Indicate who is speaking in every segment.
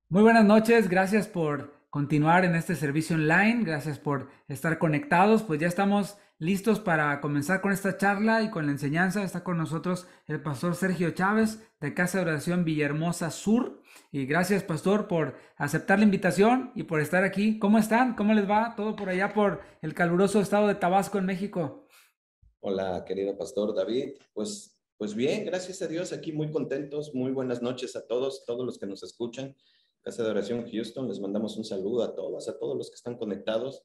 Speaker 1: Muy buenas noches, gracias por continuar en este servicio online, gracias por estar conectados, pues ya estamos listos para comenzar con esta charla y con la enseñanza. Está con nosotros el pastor Sergio Chávez de Casa de Oración Villahermosa Sur, y gracias, pastor, por aceptar la invitación y por estar aquí. ¿Cómo están? ¿Cómo les va todo por allá por el caluroso estado de Tabasco en México?
Speaker 2: Hola, querido pastor David. Pues bien, gracias a Dios, aquí muy contentos. Muy buenas noches a todos los que nos escuchan. Casa de Oración Houston, les mandamos un saludo a todos los que están conectados.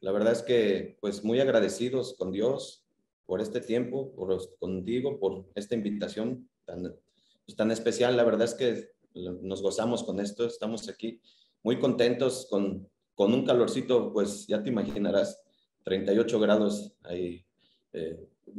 Speaker 2: La verdad es que, pues, muy agradecidos con Dios por este tiempo, contigo, por esta invitación tan especial. La verdad es que nos gozamos con esto. Estamos aquí muy contentos con un calorcito, pues, ya te imaginarás, 38 grados ahí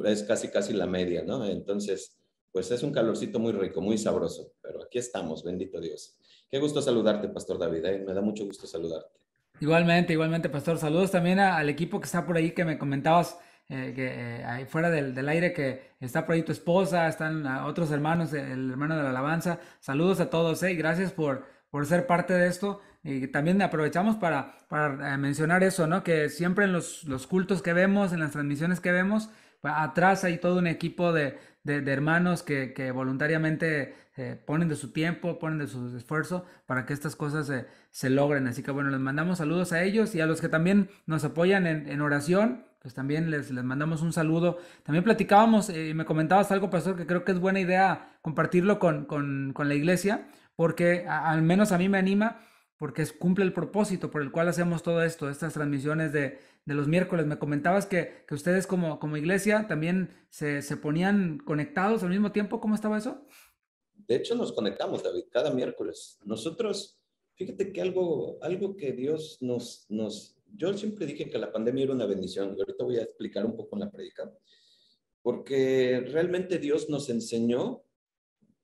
Speaker 2: es casi la media, ¿no? Entonces, pues es un calorcito muy rico, muy sabroso, pero aquí estamos, bendito Dios. Qué gusto saludarte, Pastor David, ¿eh? Me da mucho gusto saludarte.
Speaker 1: Igualmente, pastor. Saludos también al equipo que está por ahí, que me comentabas, que ahí fuera del aire, que está por ahí tu esposa, están otros hermanos, el hermano de la alabanza. Saludos a todos, y gracias por ser parte de esto. Y también aprovechamos para mencionar eso, ¿no? Que siempre en los cultos que vemos, en las transmisiones que vemos, atrás hay todo un equipo de hermanos que voluntariamente ponen de su tiempo, ponen de su esfuerzo para que estas cosas se logren. Así que bueno, les mandamos saludos a ellos y a los que también nos apoyan en oración, pues también les mandamos un saludo. También platicábamos y me comentabas algo, pastor, que creo que es buena idea compartirlo con la iglesia, porque al menos a mí me anima, porque cumple el propósito por el cual hacemos todo esto, estas transmisiones de los miércoles. Me comentabas que ustedes como iglesia también se ponían conectados al mismo tiempo. ¿Cómo estaba eso?
Speaker 2: De hecho, nos conectamos, David, cada miércoles. Nosotros, fíjate que algo que Dios yo siempre dije que la pandemia era una bendición, y ahorita voy a explicar un poco en la prédica, porque realmente Dios nos enseñó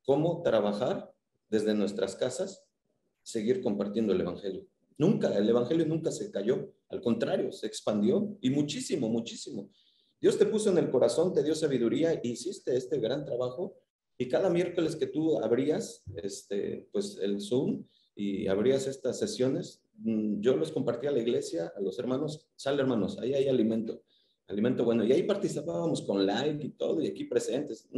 Speaker 2: cómo trabajar desde nuestras casas, seguir compartiendo el Evangelio. El Evangelio nunca se cayó, al contrario, se expandió y muchísimo, muchísimo. Dios te puso en el corazón, te dio sabiduría, e hiciste este gran trabajo, y cada miércoles que tú abrías pues el Zoom y abrías estas sesiones, yo los compartía a la iglesia, a los hermanos. Sale, hermanos, ahí hay alimento bueno, y ahí participábamos con like y todo, y aquí presentes.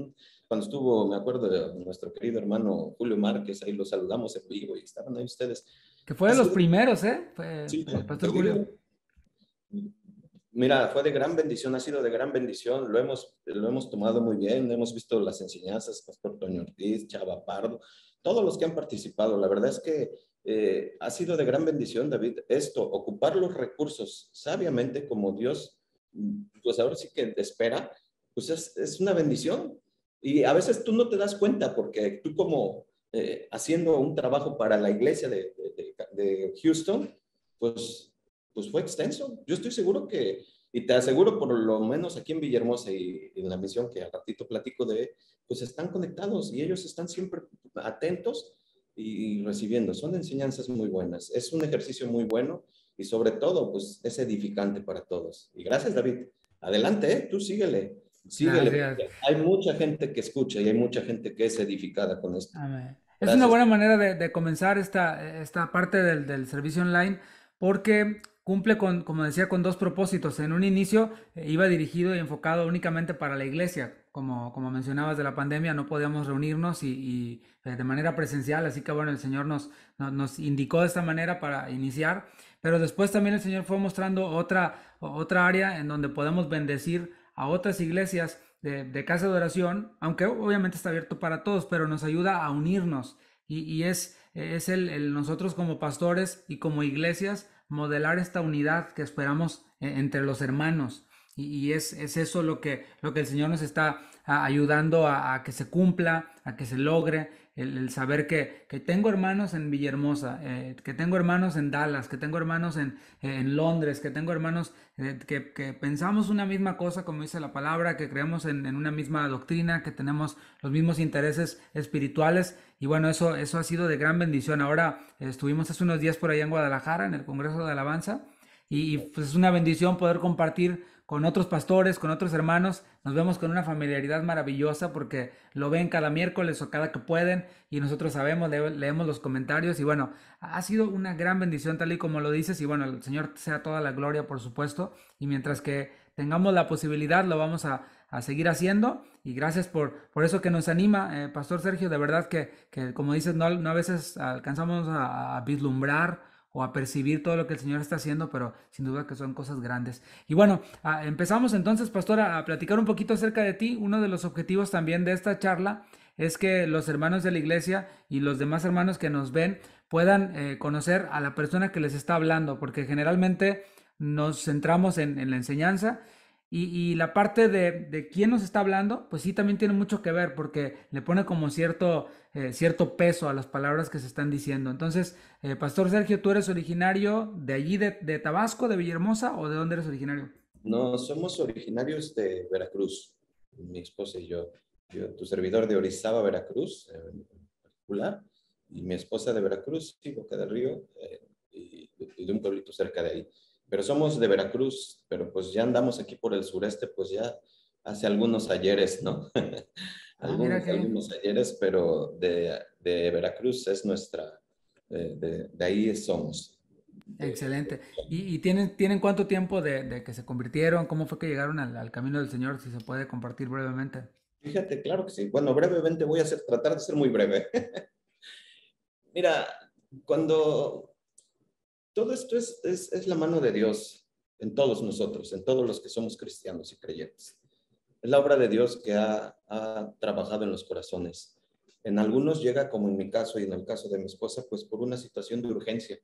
Speaker 2: Cuando estuvo, me acuerdo de nuestro querido hermano Julio Márquez, ahí lo saludamos en vivo y estaban ahí ustedes.
Speaker 1: Que fue
Speaker 2: Ha
Speaker 1: de los
Speaker 2: sido,
Speaker 1: primeros, ¿eh? Fue
Speaker 2: sí,
Speaker 1: el
Speaker 2: te
Speaker 1: pastor Julio.
Speaker 2: digo, mira, fue de gran bendición, ha sido de gran bendición, lo hemos tomado muy bien, hemos visto las enseñanzas, Pastor Toño Ortiz, Chava Pardo, todos los que han participado. La verdad es que ha sido de gran bendición, David, ocupar los recursos sabiamente como Dios, pues ahora sí que te espera, pues es una bendición. Y a veces tú no te das cuenta porque tú como haciendo un trabajo para la iglesia de Houston, pues, pues fue extenso. Yo estoy seguro y te aseguro por lo menos aquí en Villahermosa y en la misión que al ratito platico pues están conectados y ellos están siempre atentos y recibiendo. Son enseñanzas muy buenas. Es un ejercicio muy bueno y sobre todo, pues es edificante para todos. Y gracias, David. Adelante, tú síguele,
Speaker 1: Gracias.
Speaker 2: porque hay mucha gente que escucha y hay mucha gente que es edificada con esto.
Speaker 1: Amén. Es una
Speaker 2: Gracias.
Speaker 1: buena manera de comenzar esta parte del servicio online, porque cumple con, como decía, con dos propósitos. En un inicio iba dirigido y enfocado únicamente para la iglesia. Como mencionabas de la pandemia, no podíamos reunirnos de manera presencial, así que bueno, el Señor nos indicó de esta manera para iniciar, pero después también el Señor fue mostrando otra área en donde podemos bendecir a otras iglesias de casa de oración, aunque obviamente está abierto para todos, pero nos ayuda a unirnos y es nosotros como pastores y como iglesias modelar esta unidad que esperamos entre los hermanos. Y es eso lo que el Señor nos está ayudando a que se cumpla, a que se logre. el saber que tengo hermanos en Villahermosa, que tengo hermanos en Dallas, que tengo hermanos en Londres, que tengo hermanos que pensamos una misma cosa, como dice la palabra, que creemos en una misma doctrina, que tenemos los mismos intereses espirituales. Y bueno, eso ha sido de gran bendición. Ahora estuvimos hace unos días por allá en Guadalajara, en el Congreso de Alabanza, pues es una bendición poder compartir con otros pastores, con otros hermanos. Nos vemos con una familiaridad maravillosa porque lo ven cada miércoles o cada que pueden y nosotros sabemos, leemos los comentarios y bueno, ha sido una gran bendición tal y como lo dices y bueno, el Señor sea toda la gloria por supuesto y mientras que tengamos la posibilidad lo vamos a seguir haciendo y gracias por eso que nos anima, Pastor Sergio, de verdad que como dices, no a veces alcanzamos a vislumbrar o a percibir todo lo que el Señor está haciendo, pero sin duda que son cosas grandes. Y bueno, empezamos entonces, pastor, a platicar un poquito acerca de ti. Uno de los objetivos también de esta charla es que los hermanos de la iglesia y los demás hermanos que nos ven puedan conocer a la persona que les está hablando, porque generalmente nos centramos en la enseñanza y la parte de quién nos está hablando, pues sí también tiene mucho que ver porque le pone como cierto peso a las palabras que se están diciendo. Entonces, Pastor Sergio, ¿tú eres originario de allí, de Tabasco, de Villahermosa, o de dónde eres originario?
Speaker 2: No, somos originarios de Veracruz, mi esposa y yo. Tu servidor de Orizaba, Veracruz, en particular, y mi esposa de Veracruz, sí, Boca del Río, y de un pueblito cerca de ahí. Pero somos de Veracruz, pero pues ya andamos aquí por el sureste, pues ya hace algunos ayeres, ¿no?
Speaker 1: Ah, mira que
Speaker 2: algunos ayeres, pero de Veracruz es nuestra, de ahí somos.
Speaker 1: excelente. ¿Y tienen cuánto tiempo de que se convirtieron? ¿Cómo fue que llegaron al camino del Señor? Si se puede compartir brevemente.
Speaker 2: Fíjate, claro que sí. Bueno, brevemente voy a tratar de ser muy breve. Mira, cuando todo esto es la mano de Dios en todos nosotros, en todos los que somos cristianos y creyentes. Es la obra de Dios que ha trabajado en los corazones. En algunos llega, como en mi caso y en el caso de mi esposa, pues por una situación de urgencia.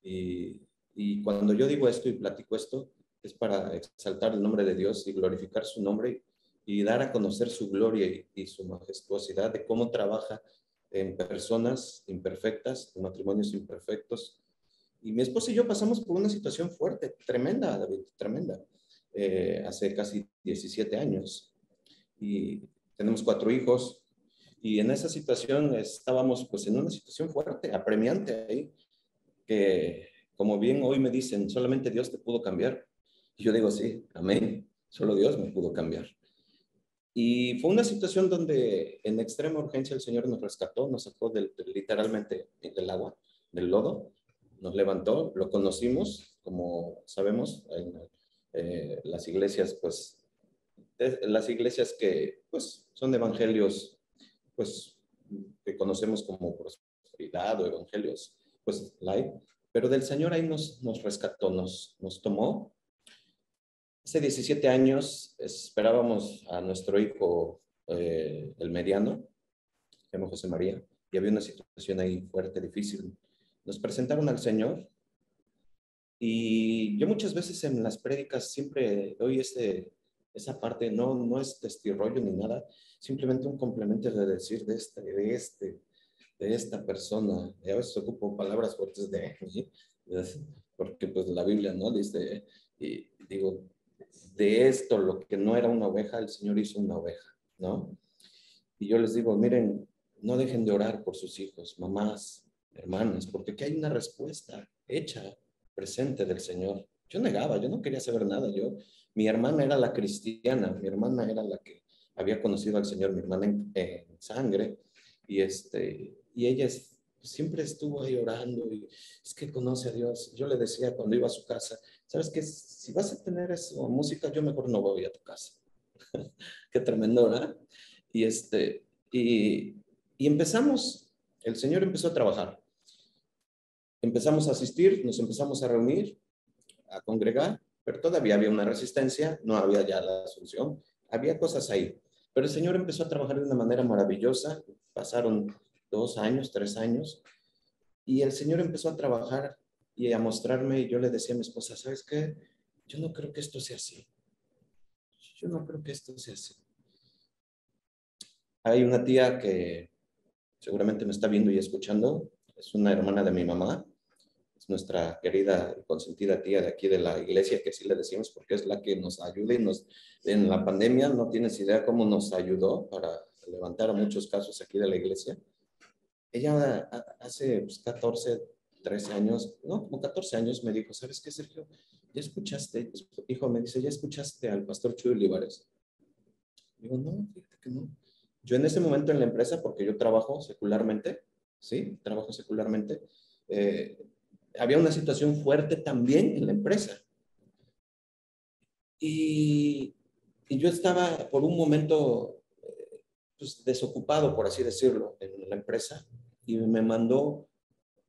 Speaker 2: Y, y cuando yo digo esto y platico esto, es para exaltar el nombre de Dios y glorificar su nombre y dar a conocer su gloria y su majestuosidad de cómo trabaja en personas imperfectas, en matrimonios imperfectos. Y mi esposa y yo pasamos por una situación fuerte, tremenda, David, tremenda, hace casi 17 años. Y tenemos 4 hijos. Y en esa situación estábamos pues en una situación fuerte, apremiante ahí, que como bien hoy me dicen, solamente Dios te pudo cambiar. Y yo digo, sí, amén, solo Dios me pudo cambiar. Y fue una situación donde en extrema urgencia el Señor nos rescató, nos sacó literalmente del agua, del lodo, nos levantó, lo conocimos, como sabemos, en las iglesias, pues, las iglesias que pues son evangelios, pues, que conocemos como prosperidad o evangelios, pues, light, pero del Señor ahí nos rescató, nos tomó. Hace 17 años esperábamos a nuestro hijo, el mediano, se llama José María, y había una situación ahí fuerte, difícil. Nos presentaron al Señor y yo muchas veces en las prédicas siempre doy esa parte, no es testirrollo ni nada, simplemente un complemento de decir de esta persona. Y a veces ocupo palabras fuertes ¿sí? Porque pues la Biblia, ¿no? Dice, y digo, de esto, lo que no era una oveja, el Señor hizo una oveja, ¿no? Y yo les digo, miren, no dejen de orar por sus hijos, mamás, hermanas, porque aquí hay una respuesta hecha, presente del Señor. Yo negaba, yo no quería saber nada. Mi hermana era la cristiana, mi hermana era la que había conocido al Señor, mi hermana en sangre, y ella siempre estuvo ahí orando, y es que conoce a Dios. Yo le decía cuando iba a su casa, ¿sabes qué? Si vas a tener eso, música, yo mejor no voy a tu casa. Qué tremendo, ¿verdad? Y, y, y empezamos, el Señor empezó a trabajar. Empezamos a asistir, nos empezamos a reunir, a congregar, pero todavía había una resistencia, no había ya la solución, había cosas ahí. Pero el Señor empezó a trabajar de una manera maravillosa, pasaron 2 años, 3 años, y el Señor empezó a trabajar y a mostrarme, y yo le decía a mi esposa, ¿sabes qué? Yo no creo que esto sea así. Yo no creo que esto sea así. Hay una tía que seguramente me está viendo y escuchando, es una hermana de mi mamá, es nuestra querida y consentida tía de aquí de la iglesia, que sí le decimos porque es la que nos ayuda y en la pandemia no tienes idea cómo nos ayudó para levantar a muchos casos aquí de la iglesia. Ella hace pues, 14, 13 años, no, como 14 años me dijo, ¿sabes qué, Sergio? ¿Ya escuchaste? Hijo, me dice, ¿ya escuchaste al pastor Chuy Olivares? Digo, no, fíjate que no. Yo en ese momento en la empresa, porque yo trabajo secularmente, ¿sí? Trabajo secularmente, eh, había una situación fuerte también en la empresa. Y, y yo estaba por un momento pues, desocupado, por así decirlo, en la empresa, y me mandó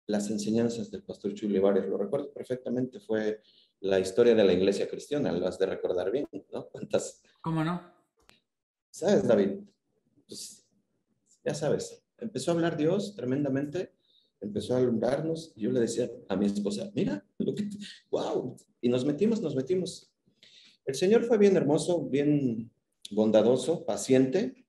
Speaker 2: las enseñanzas del pastor Chuy Olivares. Lo recuerdo perfectamente, fue la historia de la iglesia cristiana, lo has de recordar bien, ¿no? ¿Cuántas?
Speaker 1: ¿Cómo no?
Speaker 2: ¿Sabes, David? Pues ya sabes, empezó a hablar Dios tremendamente, empezó a alumbrarnos, y yo le decía a mi esposa, mira, wow, y nos metimos. El Señor fue bien hermoso, bien bondadoso, paciente.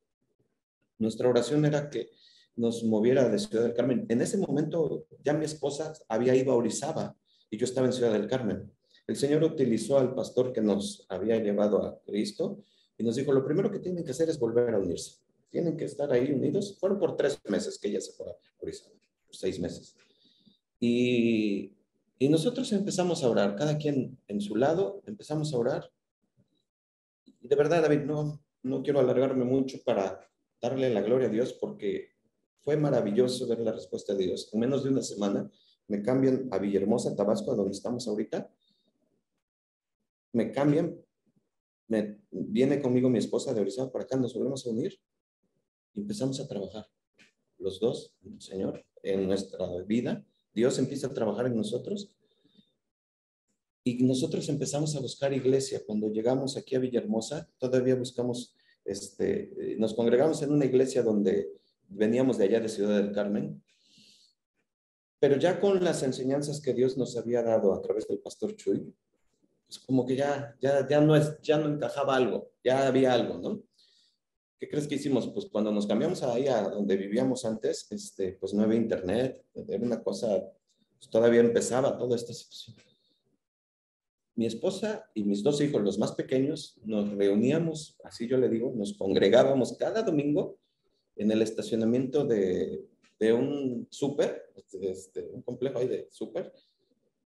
Speaker 2: Nuestra oración era que nos moviera de Ciudad del Carmen. En ese momento ya mi esposa había ido a Orizaba y yo estaba en Ciudad del Carmen. El Señor utilizó al pastor que nos había llevado a Cristo y nos dijo, lo primero que tienen que hacer es volver a unirse. Tienen que estar ahí unidos. Fueron por 3 meses que ella se fue a Orizaba, por 6 meses. Y, y nosotros empezamos a orar, cada quien en su lado, empezamos a orar. Y de verdad, David, no quiero alargarme mucho para darle la gloria a Dios porque fue maravilloso ver la respuesta de Dios. En menos de una semana me cambian a Villahermosa, Tabasco, donde estamos ahorita. Me cambian, viene conmigo mi esposa de Orizaba para acá, nos volvemos a unir y empezamos a trabajar. Los dos, Señor, en nuestra vida. Dios empieza a trabajar en nosotros y nosotros empezamos a buscar iglesia. Cuando llegamos aquí a Villahermosa, todavía buscamos, nos congregamos en una iglesia donde veníamos de allá de Ciudad del Carmen, pero ya con las enseñanzas que Dios nos había dado a través del pastor Chuy, pues como que ya no encajaba algo, ya había algo, ¿no? ¿Qué crees que hicimos? Pues cuando nos cambiamos ahí a donde vivíamos antes, pues no había internet, era una cosa, pues todavía empezaba toda esta situación. Mi esposa y mis 2 hijos, los más pequeños, nos reuníamos, así yo le digo, nos congregábamos cada domingo en el estacionamiento de un súper, un complejo ahí de súper,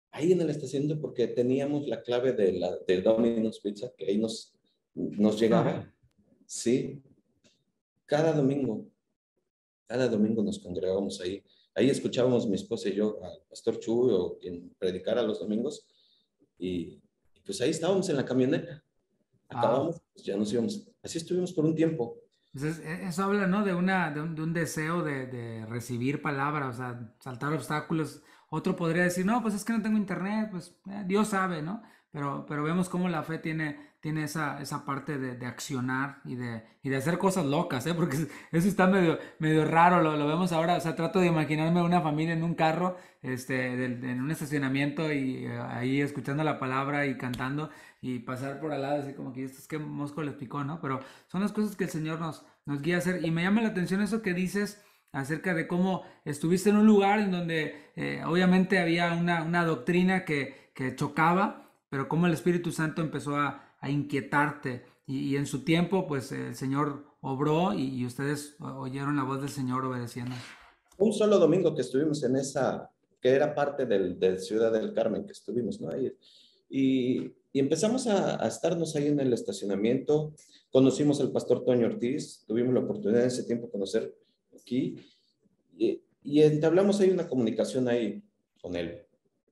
Speaker 2: ahí en el estacionamiento porque teníamos la clave del Domino's Pizza, que ahí nos llegaba,
Speaker 1: Ajá.
Speaker 2: sí, cada domingo, cada domingo nos congregábamos ahí. Ahí escuchábamos mi esposa y yo al pastor Chuy o quien predicara los domingos y pues ahí estábamos en la camioneta.
Speaker 1: Wow.
Speaker 2: Acabamos, pues ya nos íbamos. Así estuvimos por un tiempo.
Speaker 1: Entonces, eso habla, ¿no? De un deseo de recibir palabra, o sea, saltar obstáculos. Otro podría decir, no, pues es que no tengo internet, pues Dios sabe, ¿no? Pero vemos cómo la fe tiene esa parte de accionar y de hacer cosas locas, ¿eh? Porque eso está medio raro, lo vemos ahora, o sea, trato de imaginarme una familia en un carro, en un estacionamiento y ahí escuchando la palabra y cantando y pasar por al lado, así como que esto es que mosco les picó, ¿no? Pero son las cosas que el Señor nos guía a hacer. Y me llama la atención eso que dices acerca de cómo estuviste en un lugar en donde obviamente había una doctrina que chocaba, pero cómo el Espíritu Santo empezó a inquietarte. Y en su tiempo, pues el Señor obró y ustedes oyeron la voz del Señor obedeciendo.
Speaker 2: Un solo domingo que estuvimos en esa, que era parte de Ciudad del Carmen, que estuvimos, ¿no? Y empezamos a estarnos ahí en el estacionamiento. Conocimos al pastor Toño Ortiz, tuvimos la oportunidad en ese tiempo de conocer aquí y entablamos ahí una comunicación ahí con él.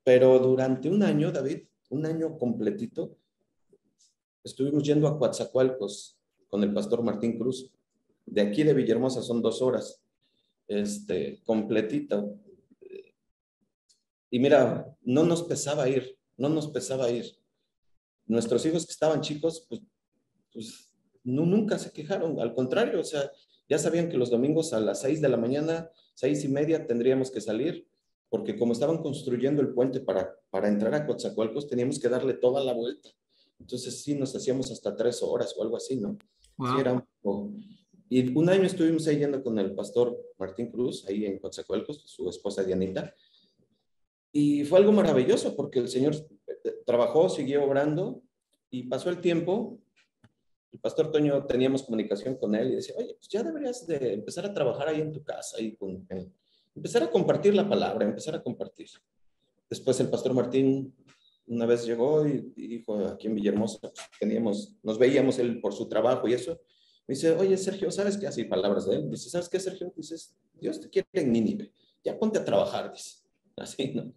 Speaker 2: Pero durante un año, David, un año completito, estuvimos yendo a Coatzacoalcos con el pastor Martín Cruz. De aquí de Villahermosa son 2 horas, completito. Y mira, no nos pesaba ir, no nos pesaba ir. Nuestros hijos que estaban chicos, pues no, nunca se quejaron, al contrario, o sea, ya sabían que los domingos a las 6 de la mañana, 6:30 tendríamos que salir, porque como estaban construyendo el puente para entrar a Coatzacoalcos, teníamos que darle toda la vuelta. Entonces sí, nos hacíamos hasta 3 horas o algo así, ¿no? Sí,
Speaker 1: Wow.
Speaker 2: era un poco. Y un año estuvimos ahí yendo con el pastor Martín Cruz, ahí en Coatzacoalcos, su esposa Dianita, y fue algo maravilloso porque el Señor trabajó, siguió obrando, y pasó el tiempo. El pastor Toño, teníamos comunicación con él y decía, oye, pues ya deberías de empezar a trabajar ahí en tu casa, ahí empezar a compartir la palabra, empezar a compartir. Después el pastor Martín una vez llegó y dijo, aquí en Villahermosa, pues, nos veíamos él por su trabajo y eso. Me dice, oye, Sergio, ¿sabes qué? Así palabras de él. Dice, ¿sabes qué, Sergio? Dices, Dios te quiere en Nínive. Ya ponte a trabajar, dice. Así, ¿no?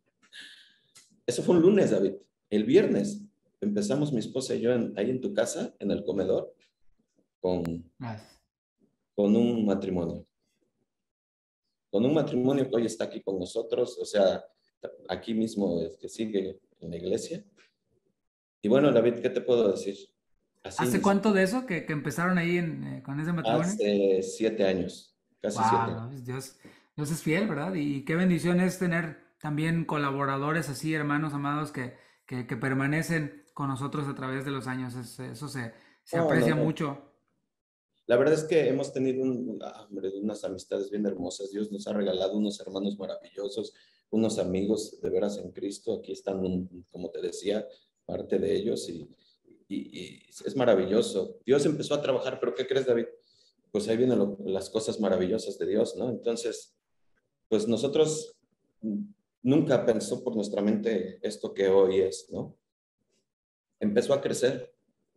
Speaker 2: Eso fue un lunes, David. El viernes empezamos mi esposa y yo ahí en tu casa, en el comedor, con,
Speaker 1: Gracias.
Speaker 2: con un matrimonio. Con un matrimonio que hoy está aquí con nosotros, o sea, aquí mismo es que sigue en la iglesia. Y bueno, David, ¿qué te puedo decir? Así
Speaker 1: ¿Hace
Speaker 2: inició.
Speaker 1: cuánto de eso que empezaron ahí con ese matrimonio?
Speaker 2: Hace 7 años, casi
Speaker 1: Wow,
Speaker 2: 7 años.
Speaker 1: ¿no? Pues Dios es fiel, ¿verdad? Y qué bendición es tener también colaboradores así, hermanos amados, que permanecen con nosotros a través de los años. Eso se
Speaker 2: No, no,
Speaker 1: aprecia
Speaker 2: no.
Speaker 1: mucho.
Speaker 2: La verdad es que hemos tenido hombre, unas amistades bien hermosas. Dios nos ha regalado unos hermanos maravillosos, unos amigos de veras en Cristo. Aquí están, como te decía, parte de ellos y es maravilloso. Dios empezó a trabajar, pero ¿qué crees, David? Pues ahí vienen las cosas maravillosas de Dios, ¿no? Entonces, pues nosotros nunca pensó por nuestra mente esto que hoy es, ¿no? Empezó a crecer.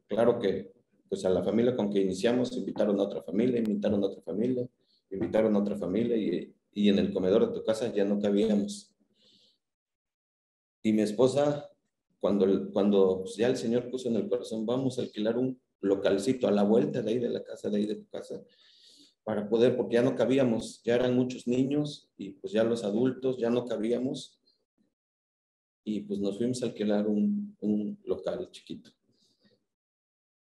Speaker 2: Claro que, pues a la familia con que iniciamos, invitaron a otra familia, invitaron a otra familia, invitaron a otra familia y en el comedor de tu casa ya no cabíamos. Y mi esposa, cuando ya el Señor puso en el corazón, vamos a alquilar un localcito a la vuelta de ahí de la casa, de ahí de tu casa, para poder, porque ya no cabíamos, ya eran muchos niños y pues ya los adultos ya no cabíamos y pues nos fuimos a alquilar un local chiquito.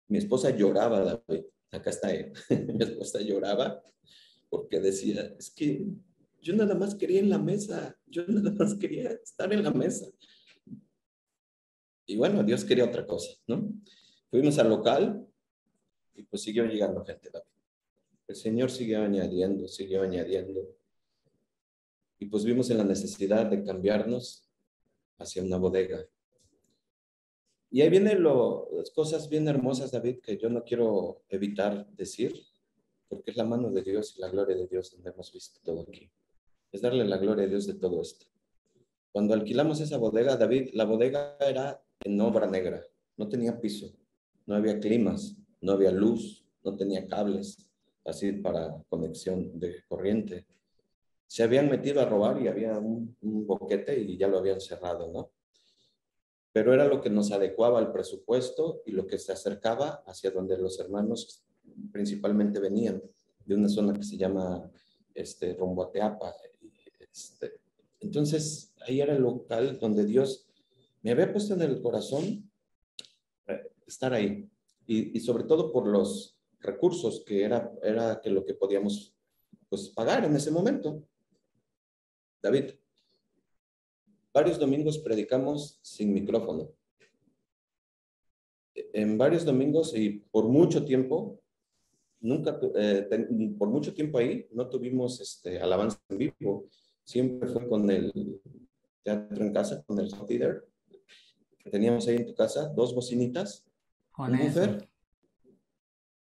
Speaker 2: Mi esposa lloraba, David, acá está él, mi esposa lloraba porque decía, es que yo nada más quería en la mesa, yo nada más quería estar en la mesa. Y bueno, Dios quería otra cosa, ¿no? Fuimos al local y pues siguió llegando gente, David. El Señor siguió añadiendo, siguió añadiendo. Y pues vimos en la necesidad de cambiarnos hacia una bodega. Y ahí vienen las cosas bien hermosas, David, que yo no quiero evitar decir, porque es la mano de Dios y la gloria de Dios donde hemos visto todo aquí. Es darle la gloria a Dios de todo esto. Cuando alquilamos esa bodega, David, la bodega era en obra negra, no tenía piso, no había climas, no había luz, no tenía cables, así para conexión de corriente. Se habían metido a robar y había un boquete y ya lo habían cerrado, ¿no? Pero era lo que nos adecuaba al presupuesto y lo que se acercaba hacia donde los hermanos principalmente venían, de una zona que se llama rumbo a Teapa. Entonces, ahí era el local donde Dios me había puesto en el corazón estar ahí. Y sobre todo por los recursos que era que lo que podíamos pues, pagar en ese momento. David, varios domingos predicamos sin micrófono. En varios domingos y por mucho tiempo, por mucho tiempo ahí, no tuvimos alabanza en vivo. Siempre fue con el teatro en casa, con el hot theater, que teníamos ahí en tu casa, dos bocinitas,
Speaker 1: Con
Speaker 2: un
Speaker 1: eso.
Speaker 2: buffer.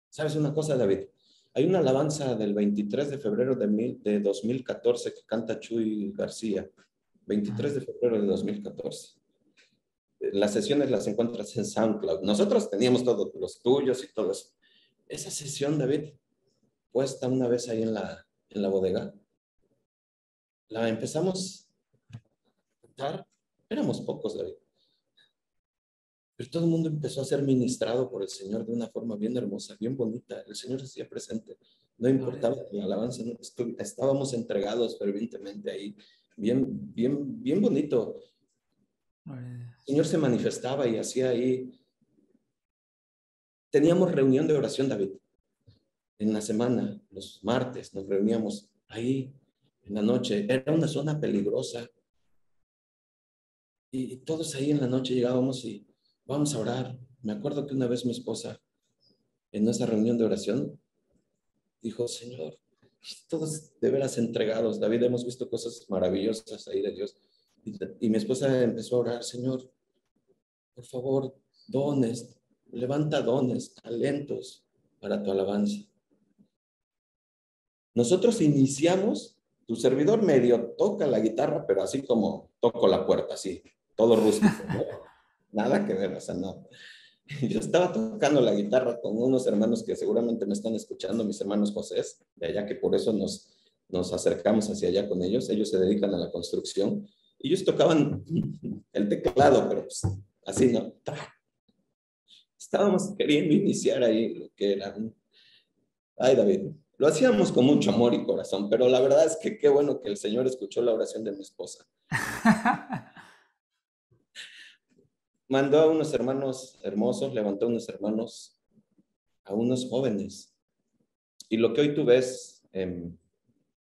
Speaker 2: ¿Sabes una cosa, David? Hay una alabanza del 23 de febrero de 2014 que canta Chuy García. 23
Speaker 1: Ajá.
Speaker 2: de febrero de 2014. Las sesiones las encuentras en SoundCloud. Nosotros teníamos todos los tuyos y todo eso. Esa sesión, David, puesta una vez ahí en la bodega, la empezamos a cantar. Éramos pocos, David. Pero todo el mundo empezó a ser ministrado por el Señor de una forma bien hermosa, bien bonita. El Señor se hacía presente. No
Speaker 1: Gloria a
Speaker 2: importaba
Speaker 1: Dios.
Speaker 2: la alabanza, no, estábamos entregados fervientemente ahí. Bien, bien, bien bonito.
Speaker 1: Gloria a
Speaker 2: El
Speaker 1: Dios.
Speaker 2: Señor se manifestaba y hacía ahí. Teníamos reunión de oración, David. En la semana, los martes, nos reuníamos ahí en la noche. Era una zona peligrosa. Y todos ahí en la noche llegábamos y vamos a orar. Me acuerdo que una vez mi esposa, en nuestra reunión de oración, dijo, Señor, todos de veras entregados. David, hemos visto cosas maravillosas ahí de Dios. Y mi esposa empezó a orar, Señor, por favor, dones, levanta dones, talentos para tu alabanza. Nosotros iniciamos, tu servidor medio toca la guitarra, pero así como toco la puerta, así, todo rústico, ¿no? Nada que ver, o sea, no. Yo estaba tocando la guitarra con unos hermanos que seguramente me están escuchando, mis hermanos José, de allá, que por eso nos acercamos hacia allá con ellos. Ellos se dedican a la construcción. Y ellos tocaban el teclado, pero pues, así, ¿no? Estábamos queriendo iniciar ahí lo que era. Ay, David, lo hacíamos con mucho amor y corazón, pero la verdad es que qué bueno que el Señor escuchó la oración de mi esposa. Mandó a unos hermanos hermosos, levantó a unos hermanos, a unos jóvenes. Y lo que hoy tú ves en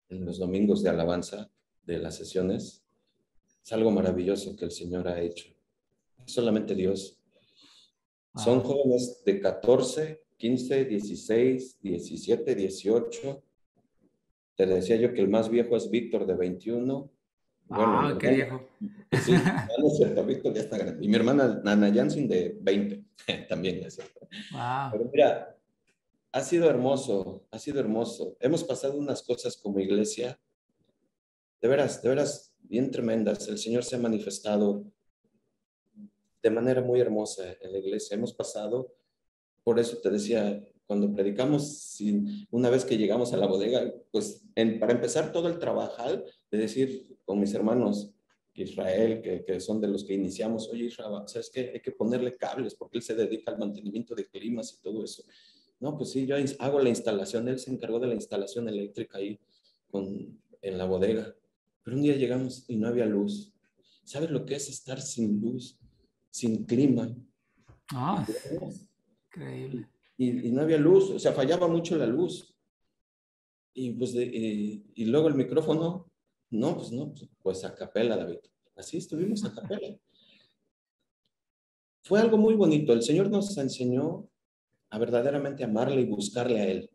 Speaker 2: los domingos de alabanza de las sesiones es algo maravilloso que el Señor ha hecho. Solamente Dios. Son jóvenes de 14, 15, 16, 17, 18. Te decía yo que el más viejo es Víctor, de 21. Bueno, mi
Speaker 1: Qué
Speaker 2: hermana,
Speaker 1: viejo.
Speaker 2: sí, no es cierto, Víctor ya está grande. Y mi hermana Nana Jansen, de 20, también es cierto.
Speaker 1: Wow.
Speaker 2: Pero mira, ha sido hermoso, ha sido hermoso. Hemos pasado unas cosas como iglesia, de veras, bien tremendas. El Señor se ha manifestado de manera muy hermosa en la iglesia. Hemos pasado, por eso te decía, cuando predicamos, una vez que llegamos a la bodega, pues para empezar todo el trabajar, de decir con mis hermanos Israel, que son de los que iniciamos, oye Israel, ¿sabes qué? Hay que ponerle cables porque él se dedica al mantenimiento de climas y todo eso. No, pues sí, yo hago la instalación, él se encargó de la instalación eléctrica ahí en la bodega. Pero un día llegamos y no había luz. ¿Sabes lo que es estar sin luz, sin clima?
Speaker 1: Oh, increíble.
Speaker 2: Y no había luz, o sea, fallaba mucho la luz. Y pues y luego el micrófono, no, pues a capela, David. Así estuvimos a capela. Fue algo muy bonito. El Señor nos enseñó a verdaderamente amarle y buscarle a Él.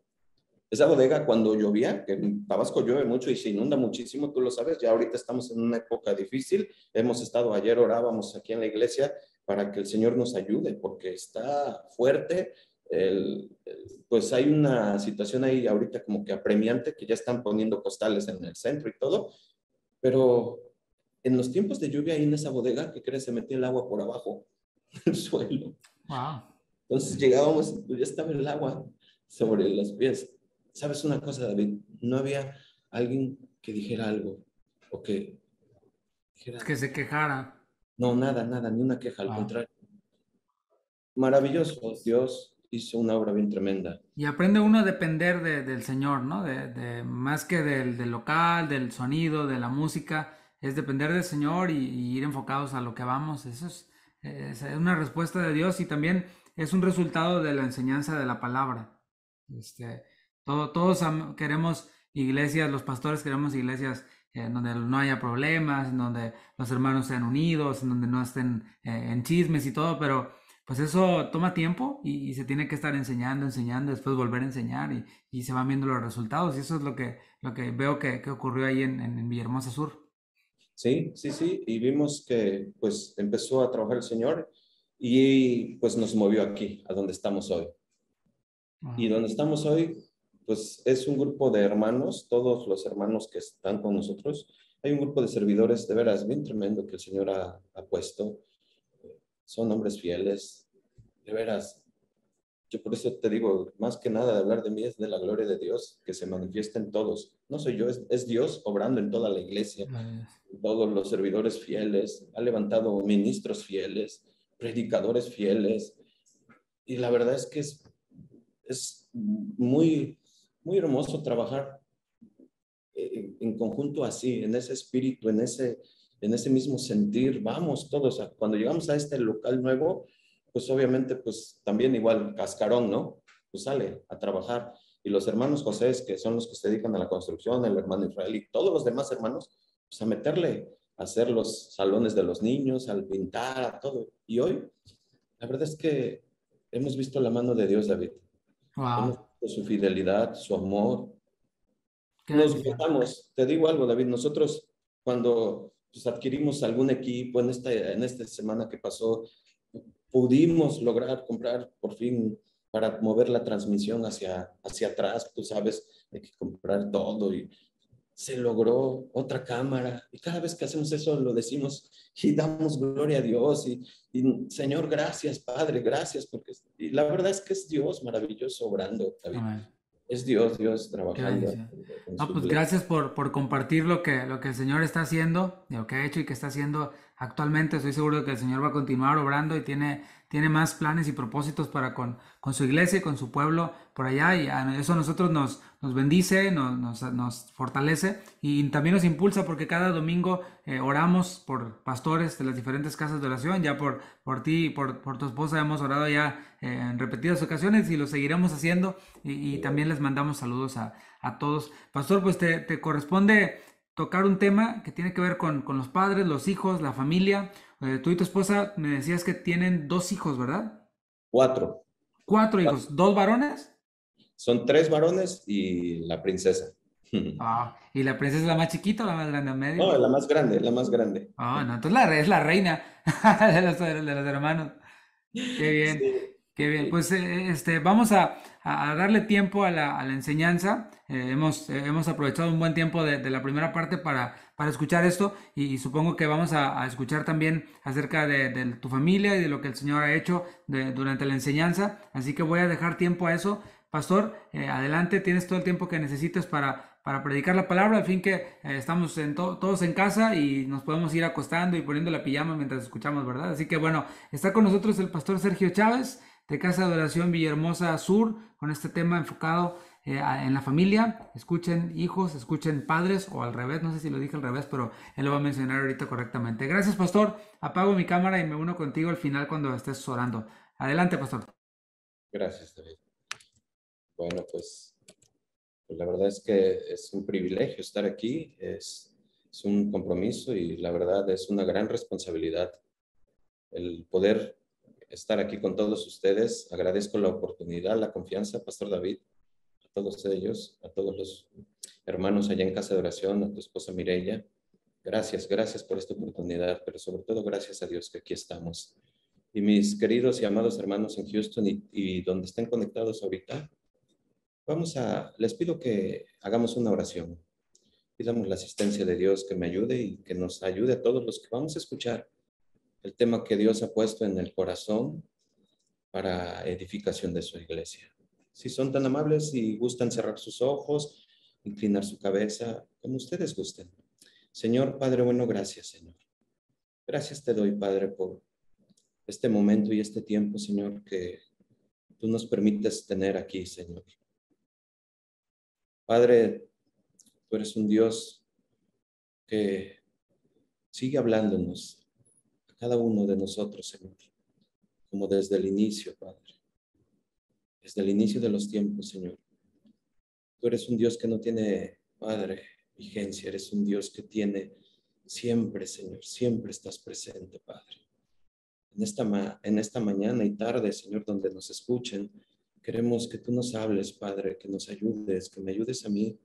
Speaker 2: Esa bodega cuando llovía, que en Tabasco llueve mucho y se inunda muchísimo, tú lo sabes, ya ahorita estamos en una época difícil. Hemos estado, ayer orábamos aquí en la iglesia para que el Señor nos ayude, porque está fuerte. Pues hay una situación ahí ahorita como que apremiante, que ya están poniendo costales en el centro y todo, pero en los tiempos de lluvia ahí en esa bodega, ¿qué crees? Se metía el agua por abajo del suelo.
Speaker 1: Wow.
Speaker 2: Entonces llegábamos, pues ya estaba el agua sobre los pies. ¿Sabes una cosa, David? No había alguien que dijera algo o que
Speaker 1: Es
Speaker 2: dijera,
Speaker 1: que se quejara.
Speaker 2: no, nada, nada, ni una queja, al
Speaker 1: Wow.
Speaker 2: contrario. Maravilloso, Dios hizo una obra bien tremenda.
Speaker 1: Y aprende uno a depender del Señor, ¿no? Más que del local, del sonido, de la música, es depender del Señor y ir enfocados a lo que vamos. Eso es una respuesta de Dios y también es un resultado de la enseñanza de la palabra. Este, todos queremos iglesias, los pastores queremos iglesias en donde no haya problemas, en donde los hermanos sean unidos, en donde no estén en chismes y todo, pero pues eso toma tiempo y se tiene que estar enseñando, después volver a enseñar y se van viendo los resultados. Y eso es lo que veo que ocurrió ahí en Villahermosa Sur.
Speaker 2: Sí, sí, sí, y vimos que pues empezó a trabajar el Señor y pues nos movió aquí, a donde estamos hoy. Y
Speaker 1: Wow.
Speaker 2: donde estamos hoy, pues es un grupo de hermanos, todos los hermanos que están con nosotros. Hay un grupo de servidores de veras bien tremendo que el Señor ha puesto. Son hombres fieles, de veras. Yo por eso te digo, más que nada de hablar de mí es de la gloria de Dios que se manifiesta en todos. No soy yo, es Dios obrando en toda la iglesia, todos los servidores fieles, ha levantado ministros fieles, predicadores fieles. Y la verdad es que es muy, muy hermoso trabajar en conjunto así, en ese espíritu, en ese mismo sentir. Vamos todos, cuando llegamos a este local nuevo, pues obviamente, pues también igual, cascarón, ¿no? Pues sale a trabajar. Y los hermanos José, que son los que se dedican a la construcción, el hermano Israel y todos los demás hermanos, pues a meterle, a hacer los salones de los niños, al pintar, a todo. Y hoy, la verdad es que hemos visto la mano de Dios, David. Hemos
Speaker 1: Wow.
Speaker 2: de su fidelidad, su amor.
Speaker 1: Qué
Speaker 2: Nos
Speaker 1: bendición.
Speaker 2: gozamos. Te digo algo, David, nosotros cuando pues, adquirimos algún equipo en esta semana que pasó, pudimos lograr comprar por fin para mover la transmisión hacia atrás, tú sabes, hay que comprar todo y se logró otra cámara. Y cada vez que hacemos eso lo decimos y damos gloria a Dios y Señor, gracias, Padre, gracias, porque y la verdad es que es Dios maravilloso obrando, David.
Speaker 1: Amén.
Speaker 2: Es Dios
Speaker 1: Qué
Speaker 2: trabajando
Speaker 1: bendición.
Speaker 2: en
Speaker 1: No,
Speaker 2: su
Speaker 1: pues
Speaker 2: iglesia.
Speaker 1: gracias por compartir lo que el Señor está haciendo, lo que ha hecho y que está haciendo actualmente. Estoy seguro de que el Señor va a continuar obrando y tiene más planes y propósitos para con su iglesia y con su pueblo por allá. Y a eso a nosotros nos bendice, nos fortalece y también nos impulsa porque cada domingo oramos por pastores de las diferentes casas de oración. Ya por ti y por tu esposa hemos orado ya en repetidas ocasiones y lo seguiremos haciendo. Y también les mandamos saludos a todos. Pastor, pues te corresponde tocar un tema que tiene que ver con los padres, los hijos, la familia. Tú y tu esposa me decías que tienen dos hijos, ¿verdad?
Speaker 2: Cuatro.
Speaker 1: Cuatro hijos, ¿dos varones?
Speaker 2: Son tres varones y la princesa.
Speaker 1: Ah, ¿y la princesa es la más chiquita o la más grande en medio?
Speaker 2: No, la más grande, la más grande.
Speaker 1: Ah, no, entonces es la reina de los hermanos. Qué bien,
Speaker 2: Sí,
Speaker 1: qué bien.
Speaker 2: sí.
Speaker 1: Pues vamos a darle tiempo a la enseñanza. Hemos aprovechado un buen tiempo de la primera parte para escuchar esto y supongo que vamos a escuchar también acerca de tu familia y de lo que el Señor ha hecho durante la enseñanza. Así que voy a dejar tiempo a eso. Pastor, adelante, tienes todo el tiempo que necesites para predicar la palabra, al fin que estamos todos en casa y nos podemos ir acostando y poniendo la pijama mientras escuchamos, ¿verdad? Así que bueno, está con nosotros el pastor Sergio Chávez de Casa de Oración Villahermosa Sur con este tema enfocado en la familia. Escuchen hijos, escuchen padres o al revés, no sé si lo dije al revés, pero él lo va a mencionar ahorita correctamente. Gracias, pastor. Apago mi cámara y me uno contigo al final cuando estés orando. Adelante, pastor.
Speaker 2: Gracias, David. Bueno, pues la verdad es que es un privilegio estar aquí, es un compromiso y la verdad es una gran responsabilidad el poder estar aquí con todos ustedes. Agradezco la oportunidad, la confianza, Pastor David, a todos ellos, a todos los hermanos allá en Casa de Oración, a tu esposa Mireya. Gracias, gracias por esta oportunidad, pero sobre todo gracias a Dios que aquí estamos. Y mis queridos y amados hermanos en Houston y donde estén conectados ahorita, les pido que hagamos una oración. Pidamos la asistencia de Dios que me ayude y que nos ayude a todos los que vamos a escuchar el tema que Dios ha puesto en el corazón para edificación de su iglesia. Si son tan amables y gustan cerrar sus ojos, inclinar su cabeza, como ustedes gusten. Señor, Padre bueno, gracias, Señor. Gracias te doy, Padre, por este momento y este tiempo, Señor, que tú nos permites tener aquí, Señor. Padre, tú eres un Dios que sigue hablándonos a cada uno de nosotros, Señor, como desde el inicio, Padre. Desde el inicio de los tiempos, Señor. Tú eres un Dios que no tiene, Padre, vigencia. Eres un Dios que tiene siempre, Señor, siempre estás presente, Padre. En esta mañana y tarde, Señor, donde nos escuchen, queremos que tú nos hables, Padre, que nos ayudes, que me ayudes a mí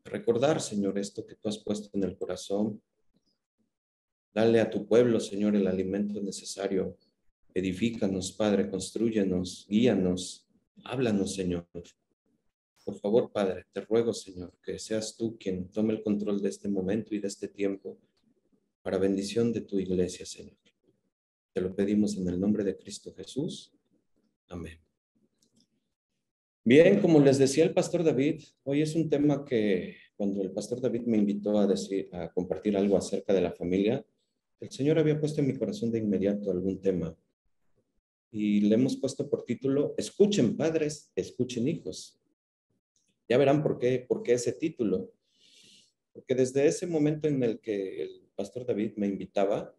Speaker 2: a recordar, Señor, esto que tú has puesto en el corazón. Dale a tu pueblo, Señor, el alimento necesario. Edifícanos, Padre, constrúyenos, guíanos, háblanos, Señor. Por favor, Padre, te ruego, Señor, que seas tú quien tome el control de este momento y de este tiempo para bendición de tu iglesia, Señor. Te lo pedimos en el nombre de Cristo Jesús. Amén. Bien, como les decía el pastor David, hoy es un tema que cuando el pastor David me invitó a compartir algo acerca de la familia, el Señor había puesto en mi corazón de inmediato algún tema y le hemos puesto por título, escuchen padres, escuchen hijos. Ya verán por qué ese título. Porque desde ese momento en el que el pastor David me invitaba,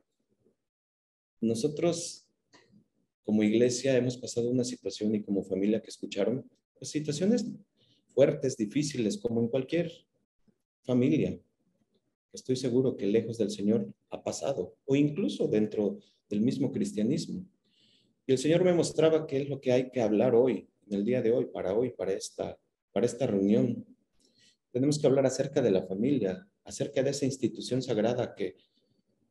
Speaker 2: nosotros como iglesia hemos pasado una situación y como familia que escucharon, pues, situaciones fuertes, difíciles, como en cualquier familia. Estoy seguro que lejos del Señor ha pasado, o incluso dentro del mismo cristianismo. Y el Señor me mostraba qué es lo que hay que hablar hoy el día de hoy, para esta reunión. Tenemos que hablar acerca de la familia, acerca de esa institución sagrada que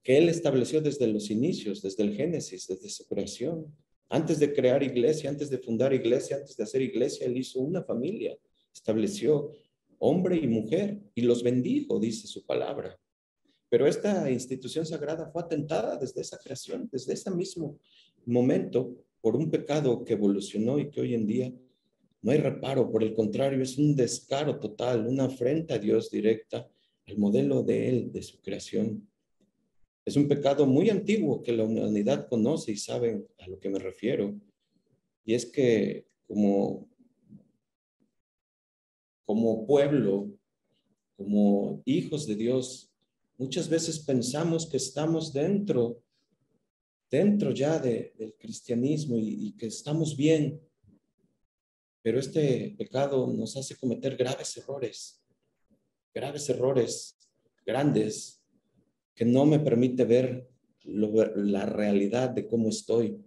Speaker 2: Él estableció desde los inicios, desde el Génesis, desde su creación. Antes de crear iglesia, antes de fundar iglesia, antes de hacer iglesia, Él hizo una familia, estableció hombre y mujer y los bendijo, dice su palabra. Pero esta institución sagrada fue atentada desde esa creación, desde ese mismo momento, por un pecado que evolucionó y que hoy en día no hay reparo. Por el contrario, es un descaro total, una afrenta a Dios directa, al modelo de Él, de su creación. Es un pecado muy antiguo que la humanidad conoce y sabe a lo que me refiero. Y es que como pueblo, como hijos de Dios, muchas veces pensamos que estamos dentro ya del cristianismo y que estamos bien, pero este pecado nos hace cometer graves errores, grandes, que no me permite ver la realidad de cómo estoy.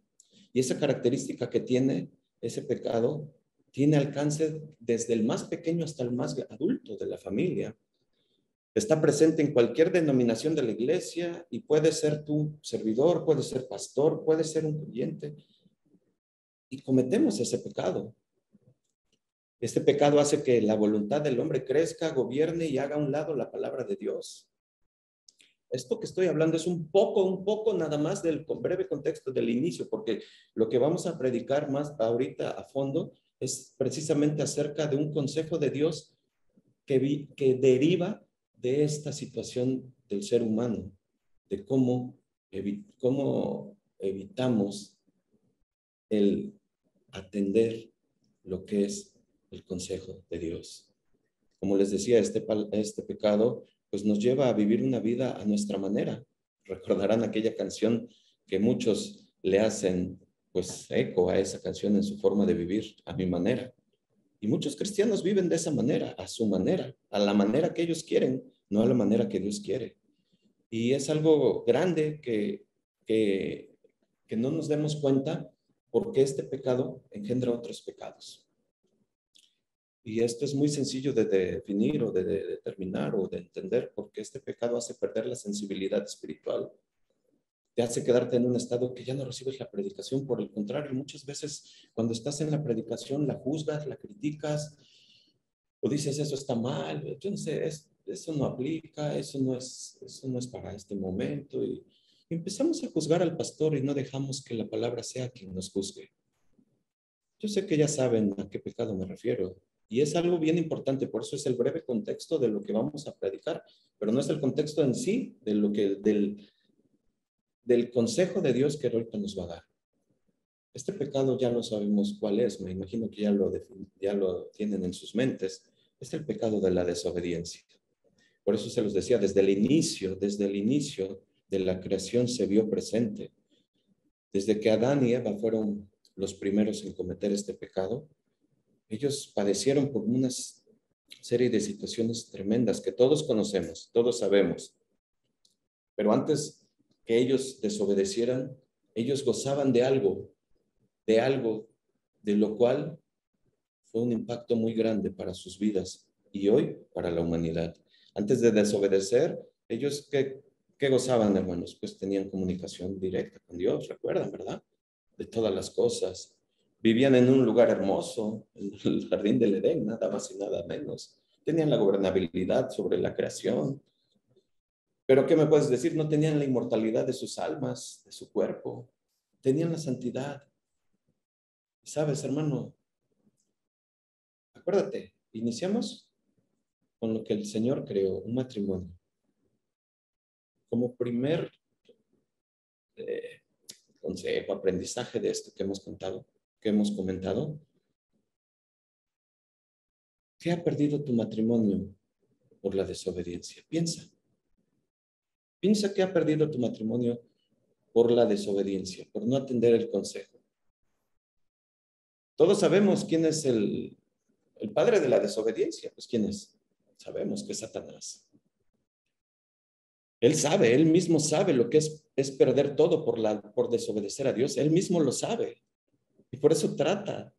Speaker 2: Y esa característica que tiene ese pecado tiene alcance desde el más pequeño hasta el más adulto de la familia. Está presente en cualquier denominación de la iglesia y puede ser tu servidor, puede ser pastor, puede ser un creyente. Y cometemos ese pecado. Este pecado hace que la voluntad del hombre crezca, gobierne y haga a un lado la palabra de Dios. Esto que estoy hablando es un poco nada más del breve contexto del inicio, porque lo que vamos a predicar más ahorita a fondo es precisamente acerca de un consejo de Dios que deriva de esta situación del ser humano, de cómo evitamos el atender lo que es el consejo de Dios. Como les decía, este pecado pues nos lleva a vivir una vida a nuestra manera. Recordarán aquella canción que muchos le hacen pues eco a esa canción en su forma de vivir, a mi manera. Y muchos cristianos viven de esa manera, a su manera, a la manera que ellos quieren, no a la manera que Dios quiere. Y es algo grande que no nos demos cuenta porque este pecado engendra otros pecados. Y esto es muy sencillo de definir o de determinar o de entender, porque este pecado hace perder la sensibilidad espiritual. Te hace quedarte en un estado que ya no recibes la predicación. Por el contrario, muchas veces cuando estás en la predicación la juzgas, la criticas o dices eso está mal, yo no sé, eso no aplica, eso no es para este momento. Y empezamos a juzgar al pastor y no dejamos que la palabra sea quien nos juzgue. Yo sé que ya saben a qué pecado me refiero. Y es algo bien importante, por eso es el breve contexto de lo que vamos a predicar, pero no es el contexto en sí de del consejo de Dios que ahorita nos va a dar. Este pecado ya no sabemos cuál es, me imagino que ya lo tienen en sus mentes. Es el pecado de la desobediencia. Por eso se los decía, desde el inicio de la creación se vio presente. Desde que Adán y Eva fueron los primeros en cometer este pecado, ellos padecieron por una serie de situaciones tremendas que todos conocemos, todos sabemos. Pero antes que ellos desobedecieran, ellos gozaban de lo cual fue un impacto muy grande para sus vidas y hoy para la humanidad. Antes de desobedecer, ellos ¿qué gozaban, hermanos? Pues tenían comunicación directa con Dios, recuerdan, ¿verdad? De todas las cosas. Vivían en un lugar hermoso, en el jardín del Edén, nada más y nada menos. Tenían la gobernabilidad sobre la creación. Pero ¿qué me puedes decir? No tenían la inmortalidad de sus almas, de su cuerpo. Tenían la santidad. ¿Sabes, hermano? Acuérdate, iniciamos con lo que el Señor creó, un matrimonio. Como primer consejo, aprendizaje de esto que hemos comentado, ¿qué ha perdido tu matrimonio por la desobediencia? Piensa qué ha perdido tu matrimonio por la desobediencia, por no atender el consejo. Todos sabemos quién es el padre de la desobediencia. Pues ¿quién es? Sabemos que es Satanás. Él mismo sabe lo que es perder todo por desobedecer a Dios. Él mismo lo sabe. Y por eso trata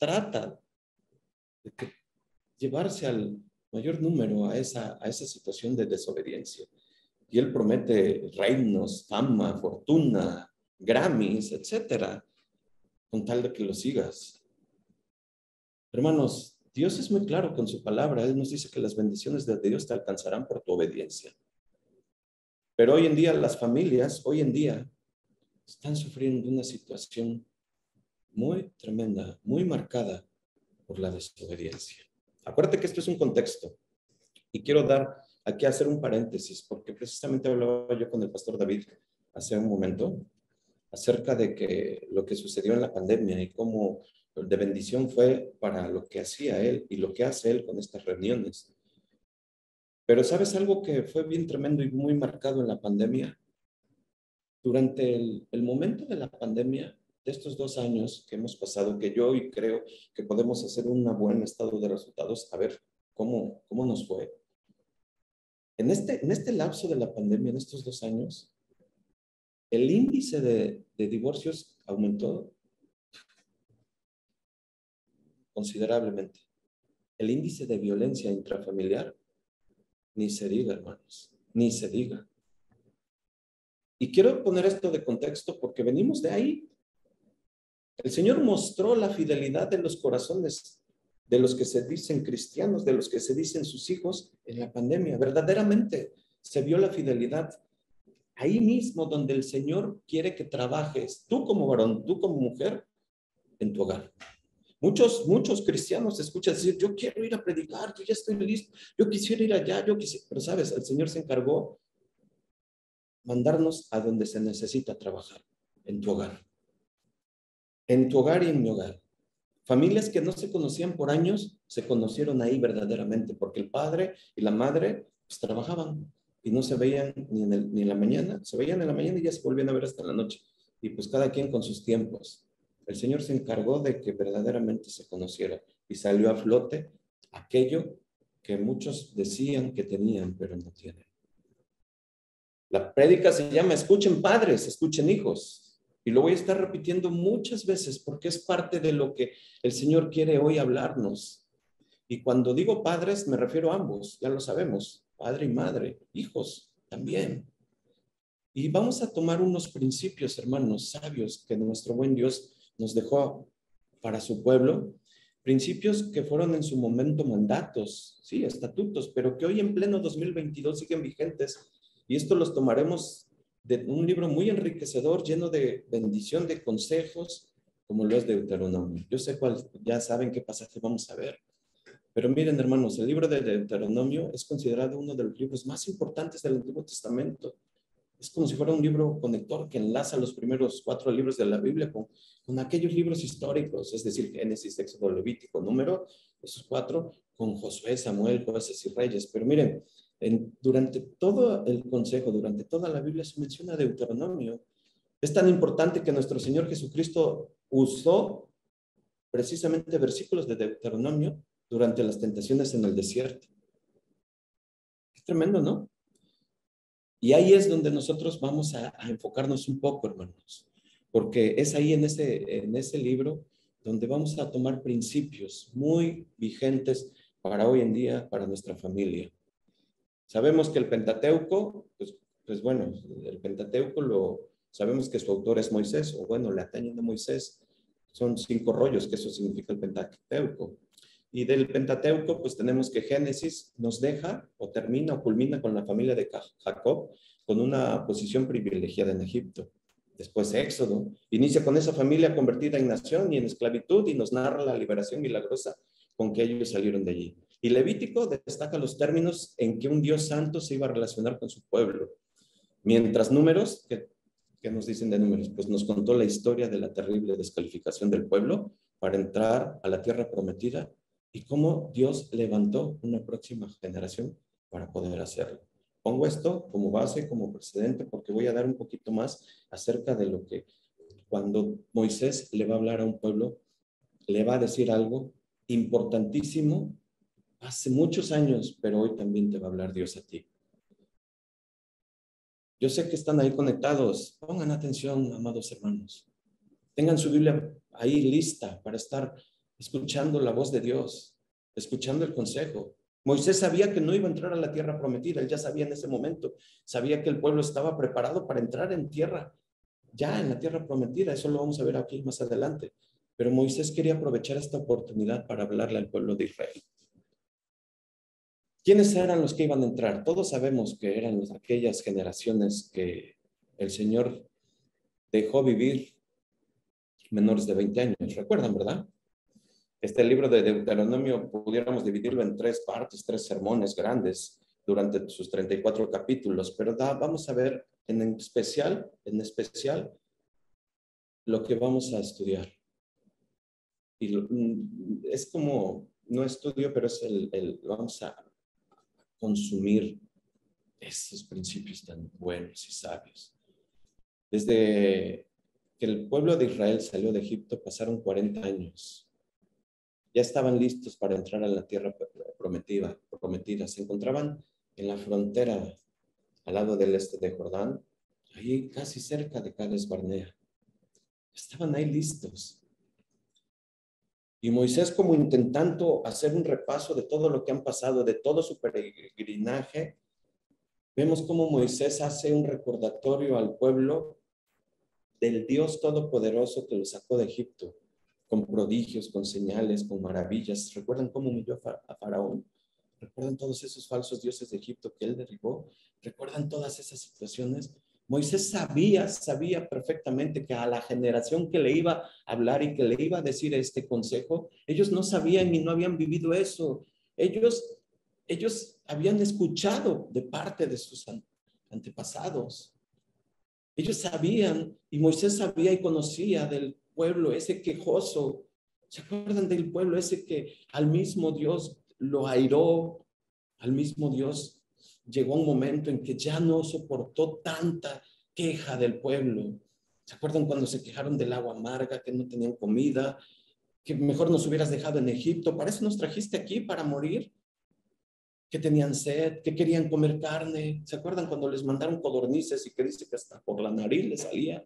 Speaker 2: de que llevarse al mayor número a esa situación de desobediencia. Y Él promete reinos, fama, fortuna, Grammys, etcétera, con tal de que lo sigas. Hermanos, Dios es muy claro con su palabra. Él nos dice que las bendiciones de Dios te alcanzarán por tu obediencia. Pero hoy en día las familias, hoy en día, están sufriendo una situación muy tremenda, muy marcada por la desobediencia. Acuérdate que esto es un contexto y quiero dar aquí hacer un paréntesis porque precisamente hablaba yo con el pastor David hace un momento acerca de que lo que sucedió en la pandemia y cómo de bendición fue para lo que hacía él y lo que hace él con estas reuniones. Pero ¿sabes algo que fue bien tremendo y muy marcado en la pandemia? Durante el momento de la pandemia, de estos 2 años que hemos pasado, que yo hoy creo que podemos hacer un buen estado de resultados, a ver cómo nos fue. En este lapso de la pandemia, en estos 2 años, el índice de divorcios aumentó considerablemente. El índice de violencia intrafamiliar, ni se diga, hermanos, ni se diga. Y quiero poner esto de contexto porque venimos de ahí. El Señor mostró la fidelidad de los corazones de los que se dicen cristianos, de los que se dicen sus hijos en la pandemia. Verdaderamente se vio la fidelidad ahí mismo donde el Señor quiere que trabajes, tú como varón, tú como mujer, en tu hogar. Muchos cristianos escuchan decir, yo quiero ir a predicar, yo ya estoy listo, yo quisiera ir allá, pero sabes, el Señor se encargó mandarnos a donde se necesita trabajar, en tu hogar. En tu hogar y en mi hogar. Familias que no se conocían por años, se conocieron ahí verdaderamente, porque el padre y la madre pues, trabajaban y no se veían ni en la mañana, se veían en la mañana y ya se volvían a ver hasta la noche. Y pues cada quien con sus tiempos. El Señor se encargó de que verdaderamente se conociera y salió a flote aquello que muchos decían que tenían, pero no tienen. La prédica se llama escuchen padres, escuchen hijos. Y lo voy a estar repitiendo muchas veces porque es parte de lo que el Señor quiere hoy hablarnos. Y cuando digo padres, me refiero a ambos, ya lo sabemos, padre y madre, hijos también. Y vamos a tomar unos principios, hermanos, sabios que nuestro buen Dios nos dejó para su pueblo, principios que fueron en su momento mandatos, sí, estatutos, pero que hoy en pleno 2022 siguen vigentes. Y esto los tomaremos de un libro muy enriquecedor, lleno de bendición, de consejos, como lo es Deuteronomio. Yo sé cuál, ya saben qué pasaje vamos a ver. Pero miren, hermanos, el libro de Deuteronomio es considerado uno de los libros más importantes del Antiguo Testamento. Es como si fuera un libro conector que enlaza los primeros 4 libros de la Biblia con aquellos libros históricos, es decir, Génesis, Éxodo, Levítico, Número, esos 4, con Josué, Samuel, Jueces y Reyes. Pero miren, durante todo el consejo, durante toda la Biblia se menciona Deuteronomio. Es tan importante que nuestro Señor Jesucristo usó precisamente versículos de Deuteronomio durante las tentaciones en el desierto. Es tremendo, ¿no? Y ahí es donde nosotros vamos a enfocarnos un poco, hermanos, porque es ahí en ese libro donde vamos a tomar principios muy vigentes para hoy en día, para nuestra familia. Sabemos que el Pentateuco, pues bueno, el Pentateuco sabemos que su autor es Moisés, o bueno, le atañen a Moisés. Son 5 rollos, que eso significa el Pentateuco. Y del Pentateuco, pues tenemos que Génesis nos deja, o termina, o culmina con la familia de Jacob, con una posición privilegiada en Egipto. Después Éxodo, inicia con esa familia convertida en nación y en esclavitud, y nos narra la liberación milagrosa con que ellos salieron de allí. Y Levítico destaca los términos en que un Dios santo se iba a relacionar con su pueblo. Mientras Números, ¿qué nos dicen de Números? Pues nos contó la historia de la terrible descalificación del pueblo para entrar a la tierra prometida y cómo Dios levantó una próxima generación para poder hacerlo. Pongo esto como base, como precedente, porque voy a dar un poquito más acerca de lo que cuando Moisés le va a hablar a un pueblo, le va a decir algo importantísimo hace muchos años, pero hoy también te va a hablar Dios a ti. Yo sé que están ahí conectados. Pongan atención, amados hermanos. Tengan su Biblia ahí lista para estar escuchando la voz de Dios. escuchando el consejo. Moisés sabía que no iba a entrar a la tierra prometida, él ya sabía en ese momento, sabía que el pueblo estaba preparado para entrar en tierra, ya en la tierra prometida, eso lo vamos a ver aquí más adelante. Pero Moisés quería aprovechar esta oportunidad para hablarle al pueblo de Israel. ¿Quiénes eran los que iban a entrar? Todos sabemos que eran aquellas generaciones que el Señor dejó vivir menores de 20 años. ¿Recuerdan, verdad? Este libro de Deuteronomio pudiéramos dividirlo en 3 partes, 3 sermones grandes durante sus 34 capítulos, pero vamos a ver en especial lo que vamos a estudiar. Y es como, no estudio, pero es vamos a consumir esos principios tan buenos y sabios. Desde que el pueblo de Israel salió de Egipto pasaron 40 años. Ya estaban listos para entrar a la tierra prometida. Se encontraban en la frontera al lado del este de Jordán, ahí casi cerca de Cades Barnea. Estaban ahí listos. Y Moisés, como intentando hacer un repaso de todo lo que han pasado, de todo su peregrinaje, vemos cómo Moisés hace un recordatorio al pueblo del Dios Todopoderoso que lo sacó de Egipto, con prodigios, con señales, con maravillas. ¿Recuerdan cómo humilló a Faraón? ¿Recuerdan todos esos falsos dioses de Egipto que él derribó? ¿Recuerdan todas esas situaciones? Moisés sabía perfectamente que a la generación que le iba a hablar y que le iba a decir este consejo, ellos no sabían y no habían vivido eso. Ellos habían escuchado de parte de sus antepasados. Ellos sabían, y Moisés sabía y conocía del pueblo ese quejoso. ¿Se acuerdan del pueblo ese que al mismo Dios lo airó? Al mismo Dios llegó un momento en que ya no soportó tanta queja del pueblo. ¿Se acuerdan cuando se quejaron del agua amarga, que no tenían comida, que mejor nos hubieras dejado en Egipto? ¿Para eso nos trajiste aquí, para morir? Que tenían sed, que querían comer carne. ¿Se acuerdan cuando les mandaron codornices y que dice que hasta por la nariz les salía?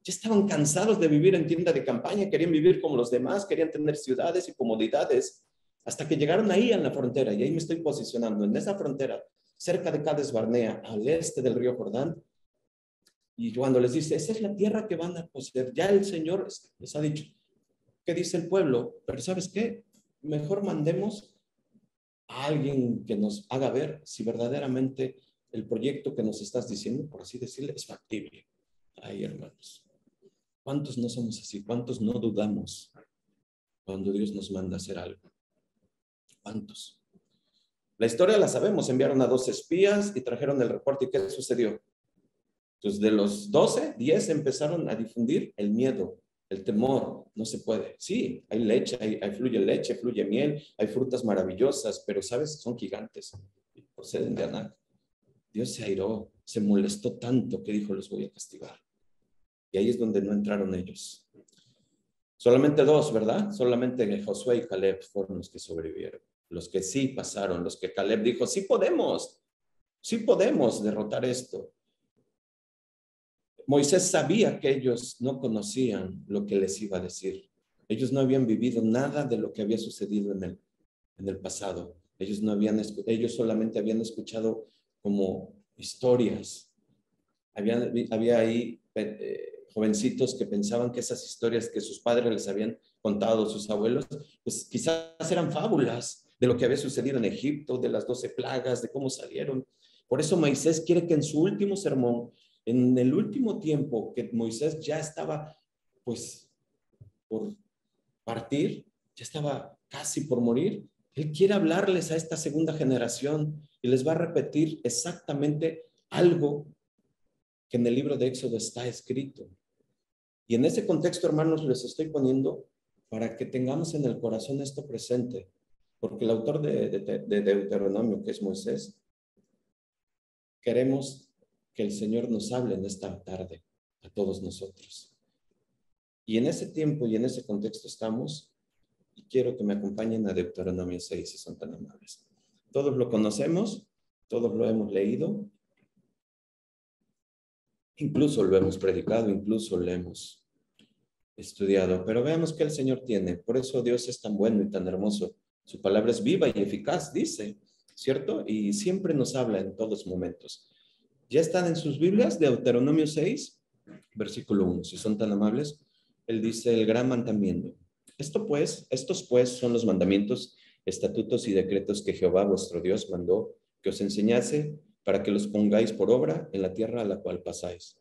Speaker 2: Ya estaban cansados de vivir en tienda de campaña, querían vivir como los demás, querían tener ciudades y comodidades, hasta que llegaron ahí en la frontera, y ahí me estoy posicionando, en esa frontera, cerca de Cades Barnea, al este del río Jordán, y cuando les dice, esa es la tierra que van a poseer, ya el Señor les ha dicho, ¿qué dice el pueblo? Pero ¿sabes qué? Mejor mandemos a alguien que nos haga ver si verdaderamente el proyecto que nos estás diciendo, por así decirlo, es factible. Ay, hermanos, ¿cuántos no somos así? ¿Cuántos no dudamos cuando Dios nos manda a hacer algo? ¿Cuántos? La historia la sabemos, enviaron a 2 espías y trajeron el reporte. ¿Y qué sucedió? Entonces, de los 12, 10 empezaron a difundir el miedo, el temor. No se puede. Sí, hay leche, fluye leche, fluye miel, hay frutas maravillosas, pero, ¿sabes? Son gigantes y proceden de Anak. Dios se airó, se molestó tanto que dijo, los voy a castigar. Y ahí es donde no entraron ellos. Solamente 2, ¿verdad? Solamente Josué y Caleb fueron los que sobrevivieron. Los que sí pasaron, los que Caleb dijo, sí podemos derrotar esto. Moisés sabía que ellos no conocían lo que les iba a decir. Ellos no habían vivido nada de lo que había sucedido en el pasado. Ellos solamente habían escuchado como historias. Había ahí jovencitos que pensaban que esas historias que sus padres les habían contado, sus abuelos, pues quizás eran fábulas de lo que había sucedido en Egipto, de las 12 plagas, de cómo salieron. Por eso Moisés quiere que en su último sermón, en el último tiempo que Moisés ya estaba pues por partir, ya estaba casi por morir, él quiere hablarles a esta segunda generación y les va a repetir exactamente algo que en el libro de Éxodo está escrito. Y en ese contexto, hermanos, les estoy poniendo para que tengamos en el corazón esto presente, porque el autor de Deuteronomio, que es Moisés, queremos que el Señor nos hable en esta tarde a todos nosotros. Y en ese tiempo y en ese contexto estamos, y quiero que me acompañen a Deuteronomio 6, si son tan amables. Todos lo conocemos, todos lo hemos leído, incluso lo hemos predicado, incluso lo hemos estudiado, pero veamos qué el Señor tiene. Por eso Dios es tan bueno y tan hermoso, Su palabra es viva y eficaz, dice, ¿cierto? Y siempre nos habla en todos momentos. ¿Ya están en sus Biblias? Deuteronomio 6, versículo 1. Si son tan amables, él dice el gran mandamiento. Estos pues son los mandamientos, estatutos y decretos que Jehová vuestro Dios mandó que os enseñase para que los pongáis por obra en la tierra a la cual pasáis.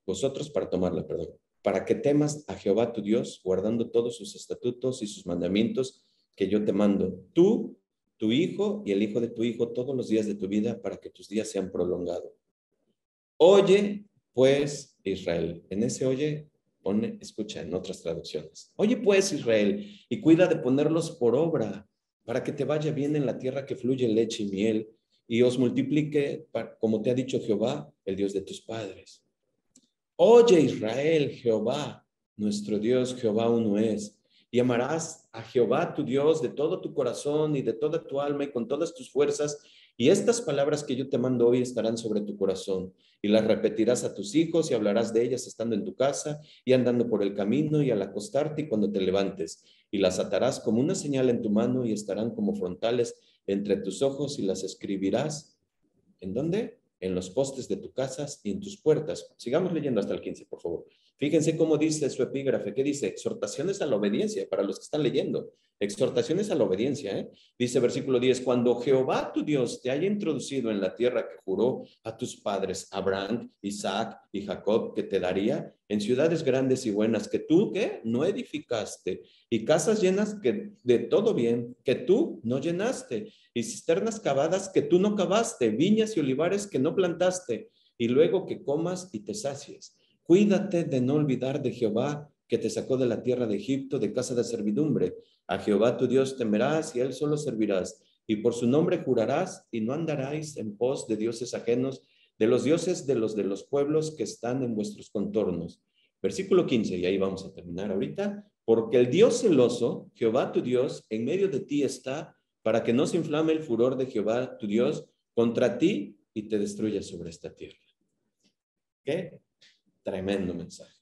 Speaker 2: Vosotros para tomarla, perdón. Para que temas a Jehová tu Dios, guardando todos sus estatutos y sus mandamientos que yo te mando, tú, tu hijo y el hijo de tu hijo, todos los días de tu vida, para que tus días sean prolongados. Oye, pues, Israel. En ese oye, escucha en otras traducciones. Oye, pues, Israel, y cuida de ponerlos por obra, para que te vaya bien en la tierra que fluye leche y miel, y os multiplique, como te ha dicho Jehová, el Dios de tus padres. Oye, Israel, Jehová, nuestro Dios, Jehová uno es, y amarás a Jehová tu Dios de todo tu corazón y de toda tu alma y con todas tus fuerzas, y estas palabras que yo te mando hoy estarán sobre tu corazón, y las repetirás a tus hijos y hablarás de ellas estando en tu casa y andando por el camino y al acostarte y cuando te levantes, y las atarás como una señal en tu mano y estarán como frontales entre tus ojos y las escribirás. ¿En dónde? En los postes de tu casa y en tus puertas. Sigamos leyendo hasta el 15, por favor. Fíjense cómo dice su epígrafe. ¿Qué dice? Exhortaciones a la obediencia, para los que están leyendo. Exhortaciones a la obediencia, ¿eh? Dice versículo 10, cuando Jehová tu Dios te haya introducido en la tierra que juró a tus padres, Abraham, Isaac y Jacob, que te daría, en ciudades grandes y buenas, que tú, ¿qué? No edificaste, y casas llenas que, de todo bien, que tú no llenaste, y cisternas cavadas que tú no cavaste, viñas y olivares que no plantaste, y luego que comas y te sacies. Cuídate de no olvidar de Jehová, que te sacó de la tierra de Egipto, de casa de servidumbre. A Jehová tu Dios temerás y a él solo servirás, y por su nombre jurarás, y no andaráis en pos de dioses ajenos, de los dioses de los pueblos que están en vuestros contornos. Versículo 15, y ahí vamos a terminar ahorita. Porque el Dios celoso, Jehová tu Dios, en medio de ti está, para que no se inflame el furor de Jehová tu Dios contra ti y te destruya sobre esta tierra. ¿Qué? Tremendo mensaje.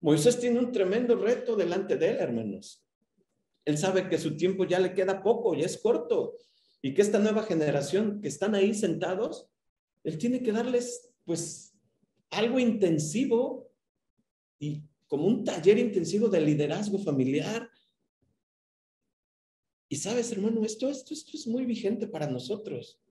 Speaker 2: Moisés tiene un tremendo reto delante de él, hermanos. Él sabe que su tiempo ya le queda poco, ya es corto, y que esta nueva generación que están ahí sentados, él tiene que darles, pues, algo intensivo y como un taller intensivo de liderazgo familiar. Y sabes, hermano, esto es muy vigente para nosotros.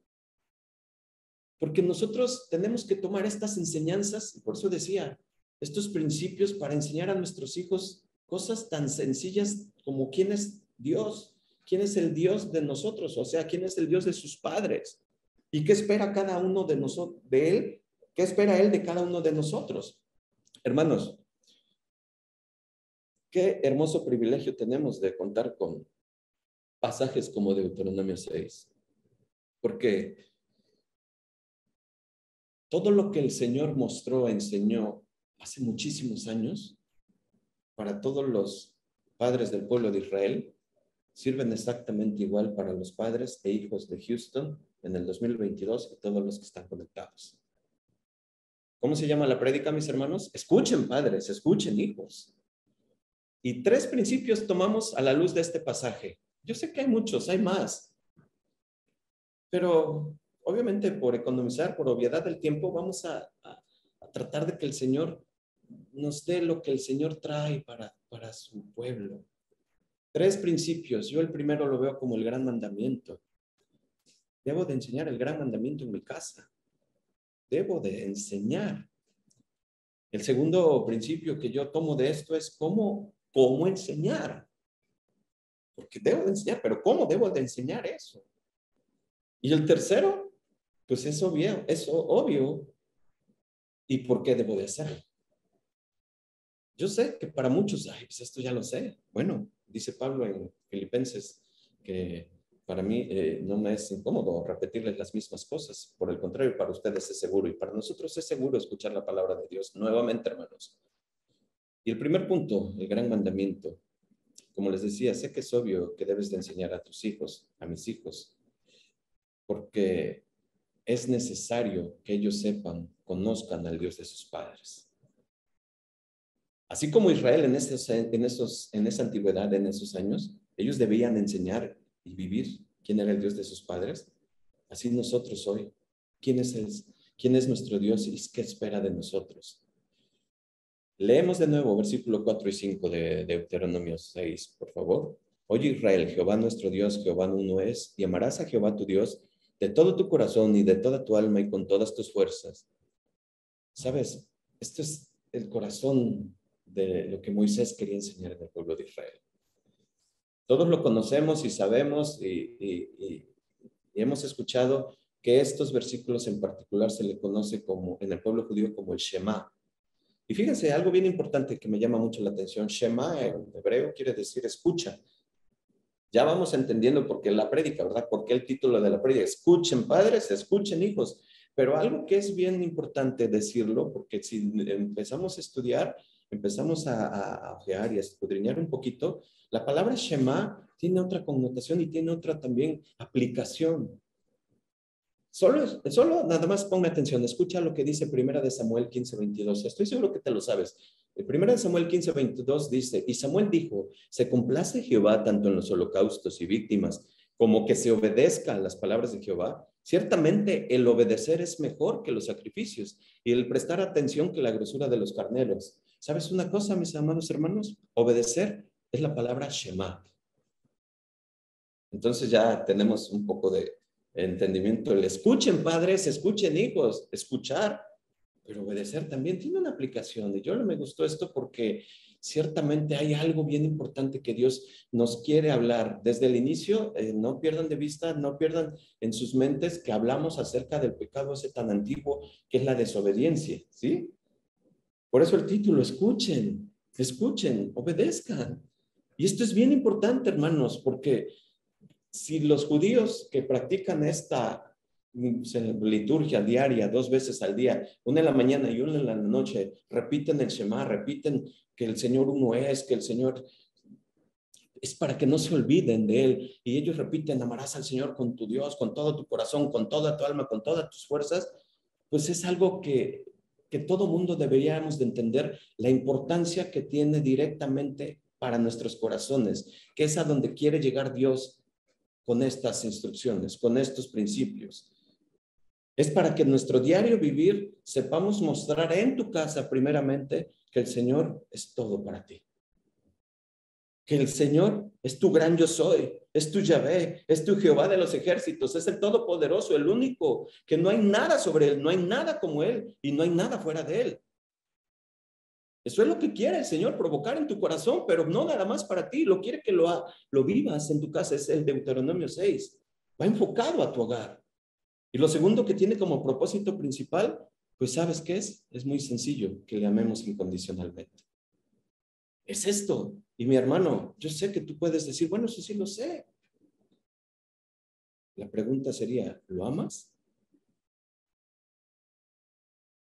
Speaker 2: Porque nosotros tenemos que tomar estas enseñanzas, y por eso decía, estos principios para enseñar a nuestros hijos cosas tan sencillas como quién es Dios, quién es el Dios de nosotros, o sea, quién es el Dios de sus padres y qué espera cada uno de nosotros, de él, qué espera él de cada uno de nosotros. Hermanos, qué hermoso privilegio tenemos de contar con pasajes como Deuteronomio 6, porque todo lo que el Señor mostró, enseñó hace muchísimos años para todos los padres del pueblo de Israel, sirven exactamente igual para los padres e hijos de Houston en el 2022 y todos los que están conectados. ¿Cómo se llama la prédica, mis hermanos? Escuchen, padres, escuchen, hijos. Y 3 principios tomamos a la luz de este pasaje. Yo sé que hay muchos, hay más, pero obviamente por economizar, por obviedad del tiempo, vamos a tratar de que el Señor nos dé lo que el Señor trae para su pueblo. 3 principios. Yo el primero lo veo como el gran mandamiento. Debo de enseñar el gran mandamiento en mi casa. Debo de enseñar. El segundo principio que yo tomo de esto es cómo enseñar. Porque debo de enseñar, pero ¿cómo debo de enseñar eso? Y el tercero, pues es obvio. ¿Y por qué debo de hacerlo? Yo sé que para muchos, pues esto ya lo sé. Bueno, dice Pablo en Filipenses que para mí no me es incómodo repetirles las mismas cosas. Por el contrario, para ustedes es seguro y para nosotros es seguro escuchar la palabra de Dios nuevamente, hermanos. Y el primer punto, el gran mandamiento. Como les decía, sé que es obvio que debes de enseñar a tus hijos, a mis hijos, porque es necesario que ellos sepan, conozcan al Dios de sus padres. Así como Israel en esa antigüedad, en esos años, Ellos debían enseñar y vivir quién era el Dios de sus padres. Así nosotros hoy. ¿Quién es nuestro Dios y qué espera de nosotros? Leemos de nuevo versículo 4 y 5 de Deuteronomio 6, por favor. Oye Israel, Jehová nuestro Dios, Jehová uno es, y amarás a Jehová tu Dios de todo tu corazón y de toda tu alma y con todas tus fuerzas. ¿Sabes? Esto es el corazón de lo que Moisés quería enseñar al pueblo de Israel. Todos lo conocemos y sabemos y hemos escuchado que estos versículos en particular se le conoce como, en el pueblo judío, como el Shema. Y fíjense, algo bien importante que me llama mucho la atención. Shema en hebreo quiere decir escucha. Ya vamos entendiendo por qué la prédica, ¿verdad? ¿Por qué el título de la prédica? Escuchen padres, escuchen hijos. Pero algo que es bien importante decirlo, porque si empezamos a estudiar, empezamos a ojear y a escudriñar un poquito, la palabra Shema tiene otra connotación y tiene otra también aplicación. Solo nada más ponme atención, escucha lo que dice Primera de Samuel 15:22. Estoy seguro que te lo sabes. Primera de Samuel 15:22 dice, y Samuel dijo, se complace Jehová tanto en los holocaustos y víctimas como que se obedezca a las palabras de Jehová. Ciertamente el obedecer es mejor que los sacrificios y el prestar atención que la grosura de los carneros. ¿Sabes una cosa, mis amados hermanos? Obedecer es la palabra Shema. Entonces ya tenemos un poco de entendimiento. El escuchen padres, escuchen hijos, escuchar, pero obedecer también tiene una aplicación. Y yo me gustó esto porque ciertamente hay algo bien importante que Dios nos quiere hablar. Desde el inicio, no pierdan de vista, no pierdan en sus mentes que hablamos acerca del pecado ese tan antiguo que es la desobediencia, ¿sí? Por eso el título, escuchen, escuchen, obedezcan. Y esto es bien importante, hermanos, porque si los judíos que practican esta liturgia diaria 2 veces al día, una en la mañana y una en la noche, repiten el Shema, repiten que el Señor uno es, que el Señor es para que no se olviden de Él, y ellos repiten, amarás al Señor con tu Dios, con todo tu corazón, con toda tu alma, con todas tus fuerzas, pues es algo que todo mundo deberíamos de entender la importancia que tiene directamente para nuestros corazones, que es a donde quiere llegar Dios con estas instrucciones, con estos principios. Es para que en nuestro diario vivir sepamos mostrar en tu casa primeramente que el Señor es todo para ti. Que el Señor es tu gran yo soy, es tu Yahvé, es tu Jehová de los ejércitos, es el Todopoderoso, el único, que no hay nada sobre Él, no hay nada como Él y no hay nada fuera de Él. Eso es lo que quiere el Señor, provocar en tu corazón, pero no nada más para ti, lo quiere que lo vivas en tu casa, es el Deuteronomio 6. Va enfocado a tu hogar. Y lo segundo que tiene como propósito principal, pues ¿sabes qué es? Es muy sencillo, que le amemos incondicionalmente. Es esto. Y mi hermano, yo sé que tú puedes decir, bueno, eso sí lo sé. La pregunta sería, ¿lo amas?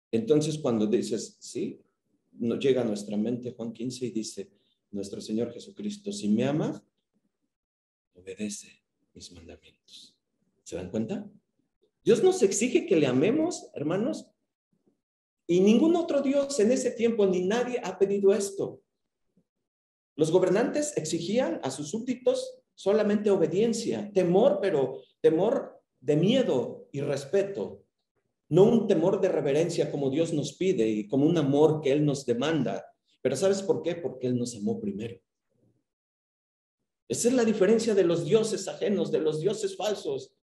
Speaker 2: Entonces cuando dices, sí, nos llega a nuestra mente Juan 15 y dice, nuestro Señor Jesucristo, si me ama, obedece mis mandamientos. ¿Se dan cuenta? Dios nos exige que le amemos, hermanos, y ningún otro Dios en ese tiempo ni nadie ha pedido esto. Los gobernantes exigían a sus súbditos solamente obediencia, temor, pero temor de miedo y respeto, no un temor de reverencia como Dios nos pide y como un amor que Él nos demanda. Pero ¿sabes por qué? Porque Él nos amó primero. Esa es la diferencia de los dioses ajenos, de los dioses falsos,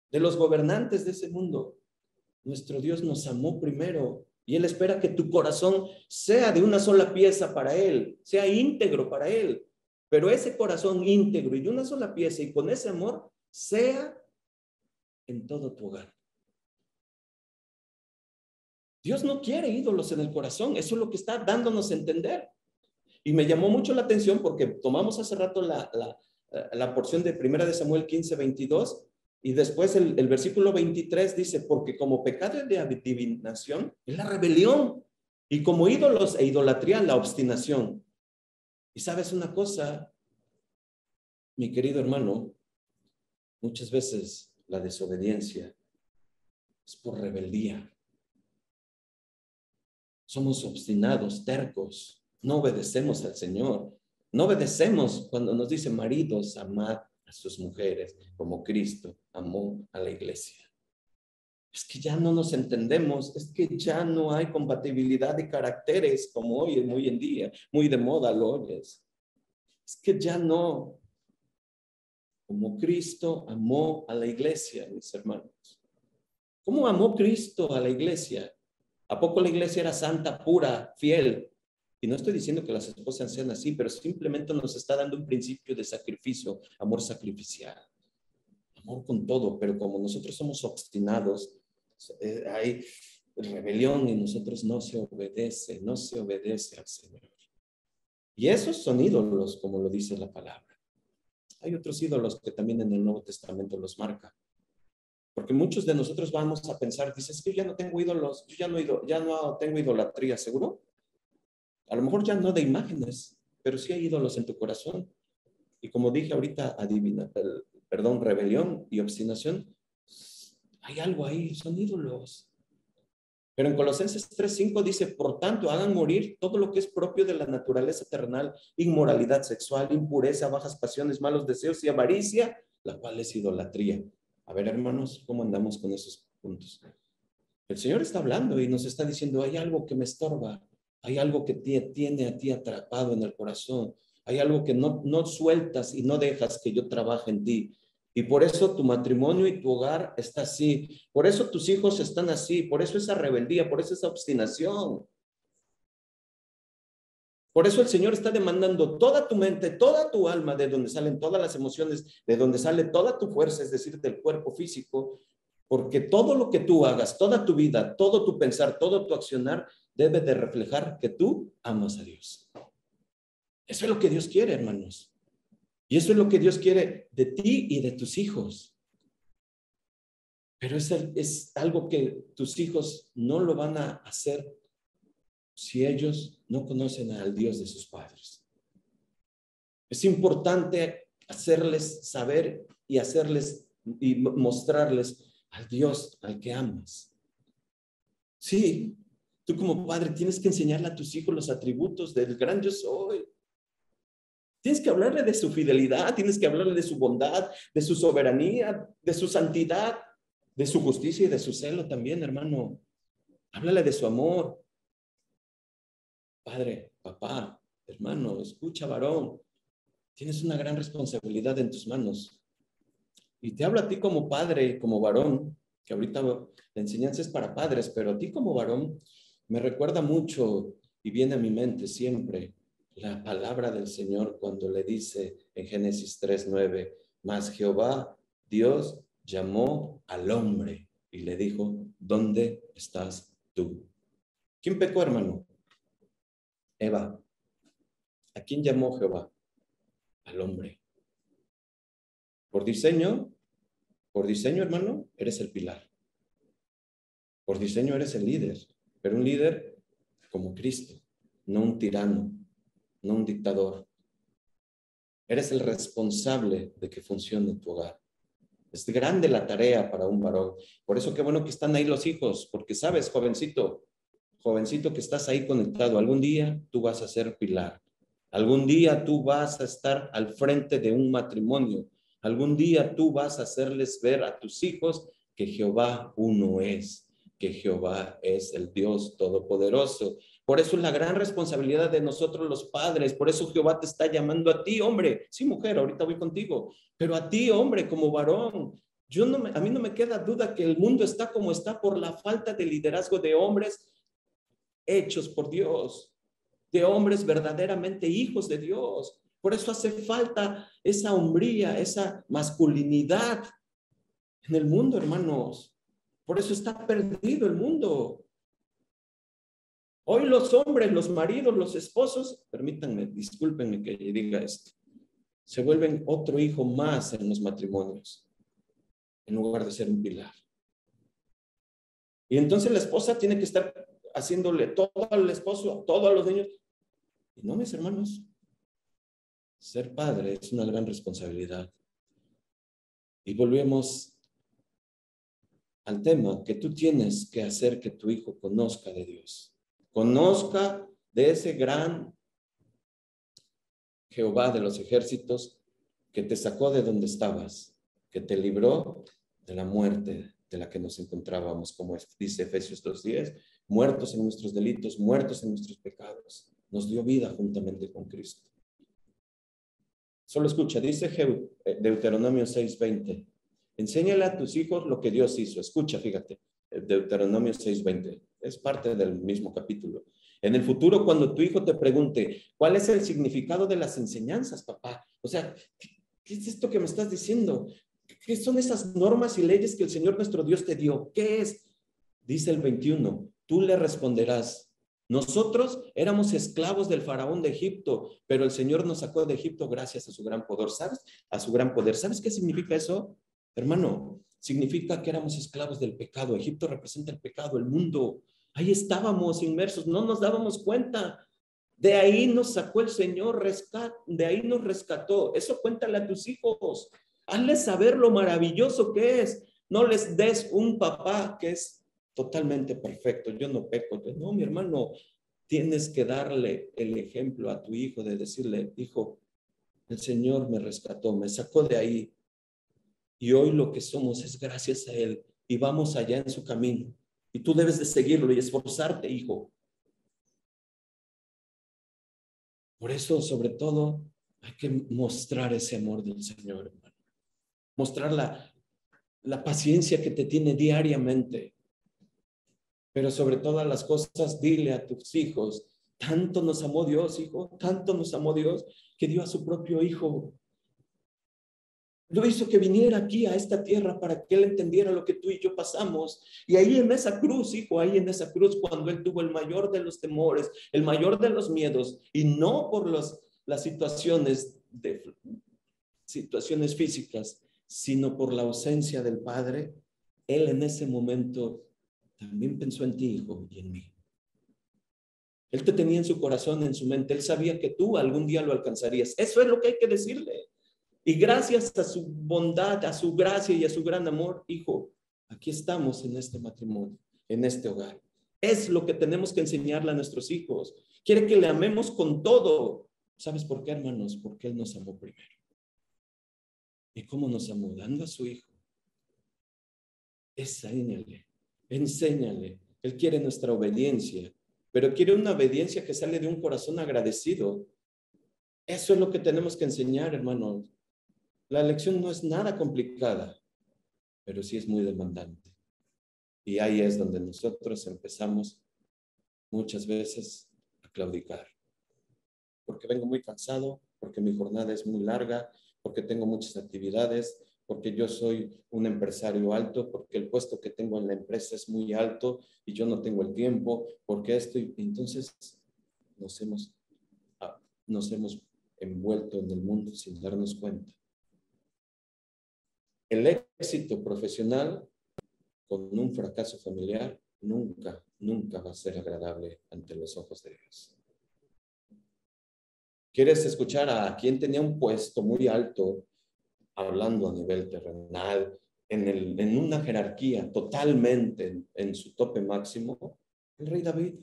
Speaker 2: de los gobernantes de ese mundo. Nuestro Dios nos amó primero y Él espera que tu corazón sea de una sola pieza para Él, sea íntegro para Él. Pero ese corazón íntegro y de una sola pieza y con ese amor sea en todo tu hogar. Dios no quiere ídolos en el corazón, eso es lo que está dándonos a entender. Y me llamó mucho la atención porque tomamos hace rato la porción de Primera de Samuel 15:22 y después el versículo 23 dice, porque como pecado de adivinación es la rebelión y como ídolos e idolatría la obstinación. Y sabes una cosa, mi querido hermano, muchas veces la desobediencia es por rebeldía. Somos obstinados, tercos, no obedecemos al Señor. No obedecemos cuando nos dice maridos, amad a sus mujeres como Cristo amó a la iglesia. Es que ya no nos entendemos, es que ya no hay compatibilidad de caracteres como hoy, muy en día, muy de moda lo oyes. Es que ya no, como Cristo amó a la iglesia, mis hermanos. ¿Cómo amó Cristo a la iglesia? ¿A poco la iglesia era santa, pura, fiel? Y no estoy diciendo que las esposas sean así, pero simplemente nos está dando un principio de sacrificio, amor sacrificial, amor con todo, pero como nosotros somos obstinados, hay rebelión y nosotros no se obedece al Señor. Y esos son ídolos, como lo dice la palabra. Hay otros ídolos que también en el Nuevo Testamento los marca. Porque muchos de nosotros vamos a pensar, dices que yo ya no tengo ídolos, yo ya no tengo idolatría, ¿seguro? A lo mejor ya no de imágenes, pero sí hay ídolos en tu corazón. Y como dije ahorita, rebelión y obstinación, hay algo ahí, son ídolos. Pero en Colosenses 3:5 dice, por tanto, hagan morir todo lo que es propio de la naturaleza terrenal, inmoralidad sexual, impureza, bajas pasiones, malos deseos y avaricia, la cual es idolatría. A ver, hermanos, ¿cómo andamos con esos puntos? El Señor está hablando y nos está diciendo, hay algo que me estorba, hay algo que te tiene a ti atrapado en el corazón, hay algo que no sueltas y no dejas que yo trabaje en ti. Y por eso tu matrimonio y tu hogar está así, por eso tus hijos están así, por eso esa rebeldía, por eso esa obstinación. Por eso el Señor está demandando toda tu mente, toda tu alma, de donde salen todas las emociones, de donde sale toda tu fuerza, es decir, del cuerpo físico, porque todo lo que tú hagas, toda tu vida, todo tu pensar, todo tu accionar, debe de reflejar que tú amas a Dios. Eso es lo que Dios quiere, hermanos. Y eso es lo que Dios quiere de ti y de tus hijos. Pero es algo que tus hijos no lo van a hacer si ellos no conocen al Dios de sus padres. Es importante hacerles saber y hacerles y mostrarles al Dios al que amas. Sí, tú como padre tienes que enseñarle a tus hijos los atributos del gran yo soy. Tienes que hablarle de su fidelidad, tienes que hablarle de su bondad, de su soberanía, de su santidad, de su justicia y de su celo también, hermano. Háblale de su amor. Padre, papá, hermano, escucha, varón. Tienes una gran responsabilidad en tus manos. Y te hablo a ti como padre y como varón, que ahorita la enseñanza es para padres, pero a ti como varón me recuerda mucho y viene a mi mente siempre la palabra del Señor cuando le dice en Génesis 3:9, mas Jehová, Dios, llamó al hombre y le dijo, ¿dónde estás tú? ¿Quién pecó, hermano? Eva. ¿A quién llamó Jehová? Al hombre. Por diseño, hermano, eres el pilar. Por diseño eres el líder, pero un líder como Cristo, no un tirano, no un dictador. Eres el responsable de que funcione tu hogar. Es grande la tarea para un varón. Por eso qué bueno que están ahí los hijos, porque sabes, jovencito que estás ahí conectado, algún día tú vas a ser pilar. Algún día tú vas a estar al frente de un matrimonio. Algún día tú vas a hacerles ver a tus hijos que Jehová uno es, que Jehová es el Dios todopoderoso. Por eso es la gran responsabilidad de nosotros los padres. Por eso Jehová te está llamando a ti, hombre. Sí, mujer, ahorita voy contigo. Pero a ti, hombre, como varón. A mí no me queda duda que el mundo está como está por la falta de liderazgo de hombres hechos por Dios, de hombres verdaderamente hijos de Dios. Por eso hace falta esa hombría, esa masculinidad en el mundo, hermanos. Por eso está perdido el mundo. Hoy los hombres, los maridos, los esposos, permítanme, discúlpenme que diga esto, se vuelven otro hijo más en los matrimonios, en lugar de ser un pilar. Y entonces la esposa tiene que estar haciéndole todo al esposo, todo a los niños. Y no, mis hermanos, ser padre es una gran responsabilidad. Y volvemos al tema que tú tienes que hacer que tu hijo conozca de Dios. Conozca de ese gran Jehová de los ejércitos, que te sacó de donde estabas, que te libró de la muerte de la que nos encontrábamos, como dice Efesios 2:10, muertos en nuestros delitos, muertos en nuestros pecados. Nos dio vida juntamente con Cristo. Solo escucha, dice Deuteronomio 6:20. Enséñale a tus hijos lo que Dios hizo. Escucha, fíjate, Deuteronomio 6:20. Es parte del mismo capítulo. En el futuro, cuando tu hijo te pregunte, ¿cuál es el significado de las enseñanzas, papá? O sea, ¿qué es esto que me estás diciendo? ¿Qué son esas normas y leyes que el Señor nuestro Dios te dio? ¿Qué es? Dice el 21, tú le responderás, nosotros éramos esclavos del faraón de Egipto, pero el Señor nos sacó de Egipto gracias a su gran poder. ¿Sabes? A su gran poder. ¿Sabes qué significa eso? Hermano, significa que éramos esclavos del pecado. Egipto representa el pecado, el mundo. Ahí estábamos inmersos, no nos dábamos cuenta. De ahí nos sacó el Señor, de ahí nos rescató. Eso cuéntale a tus hijos. Hazles saber lo maravilloso que es. No les des un papá que es totalmente perfecto. Yo no peco. No, mi hermano, tienes que darle el ejemplo a tu hijo de decirle, hijo, el Señor me rescató, me sacó de ahí. Y hoy lo que somos es gracias a Él. Y vamos allá en su camino. Y tú debes de seguirlo y esforzarte, hijo. Por eso, sobre todo, hay que mostrar ese amor del Señor, hermano. Mostrar la paciencia que te tiene diariamente. Pero sobre todas las cosas, dile a tus hijos, tanto nos amó Dios, hijo, tanto nos amó Dios, que dio a su propio hijo. Lo hizo que viniera aquí a esta tierra para que Él entendiera lo que tú y yo pasamos. Y ahí en esa cruz, hijo, ahí en esa cruz, cuando Él tuvo el mayor de los temores, el mayor de los miedos, y no por las situaciones físicas, sino por la ausencia del Padre, Él en ese momento también pensó en ti, hijo, y en mí. Él te tenía en su corazón, en su mente. Él sabía que tú algún día lo alcanzarías. Eso es lo que hay que decirle. Y gracias a su bondad, a su gracia y a su gran amor, hijo, aquí estamos en este matrimonio, en este hogar. Es lo que tenemos que enseñarle a nuestros hijos. Quiere que le amemos con todo. ¿Sabes por qué, hermanos? Porque Él nos amó primero. ¿Y cómo nos amó? Dando a su hijo. Enséñale. Él quiere nuestra obediencia, pero quiere una obediencia que sale de un corazón agradecido. Eso es lo que tenemos que enseñar, hermanos. La lección no es nada complicada, pero sí es muy demandante. Y ahí es donde nosotros empezamos muchas veces a claudicar. Porque vengo muy cansado, porque mi jornada es muy larga, porque tengo muchas actividades, porque yo soy un empresario alto, porque el puesto que tengo en la empresa es muy alto y yo no tengo el tiempo, porque entonces nos hemos envuelto en el mundo sin darnos cuenta. El éxito profesional con un fracaso familiar nunca va a ser agradable ante los ojos de Dios. ¿Quieres escuchar a quien tenía un puesto muy alto, hablando a nivel terrenal, en una jerarquía totalmente en su tope máximo? El rey David.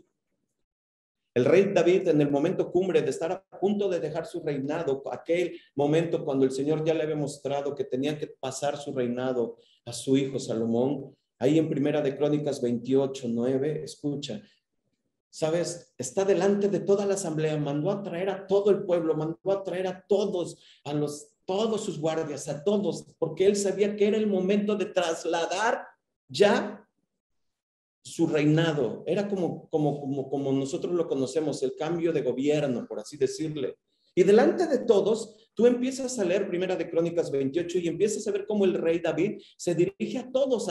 Speaker 2: El rey David, en el momento cumbre de estar a punto de dejar su reinado, aquel momento cuando el Señor ya le había mostrado que tenía que pasar su reinado a su hijo Salomón, ahí en Primera de Crónicas 28:9, escucha, ¿sabes? Está delante de toda la asamblea, mandó a traer a todo el pueblo, mandó a traer a todos, todos sus guardias, a todos, porque él sabía que era el momento de trasladar ya su reinado. Era como nosotros lo conocemos, el cambio de gobierno, por así decirle. Y delante de todos, tú empiezas a leer Primera de Crónicas 28 y empiezas a ver cómo el rey David se dirige a todos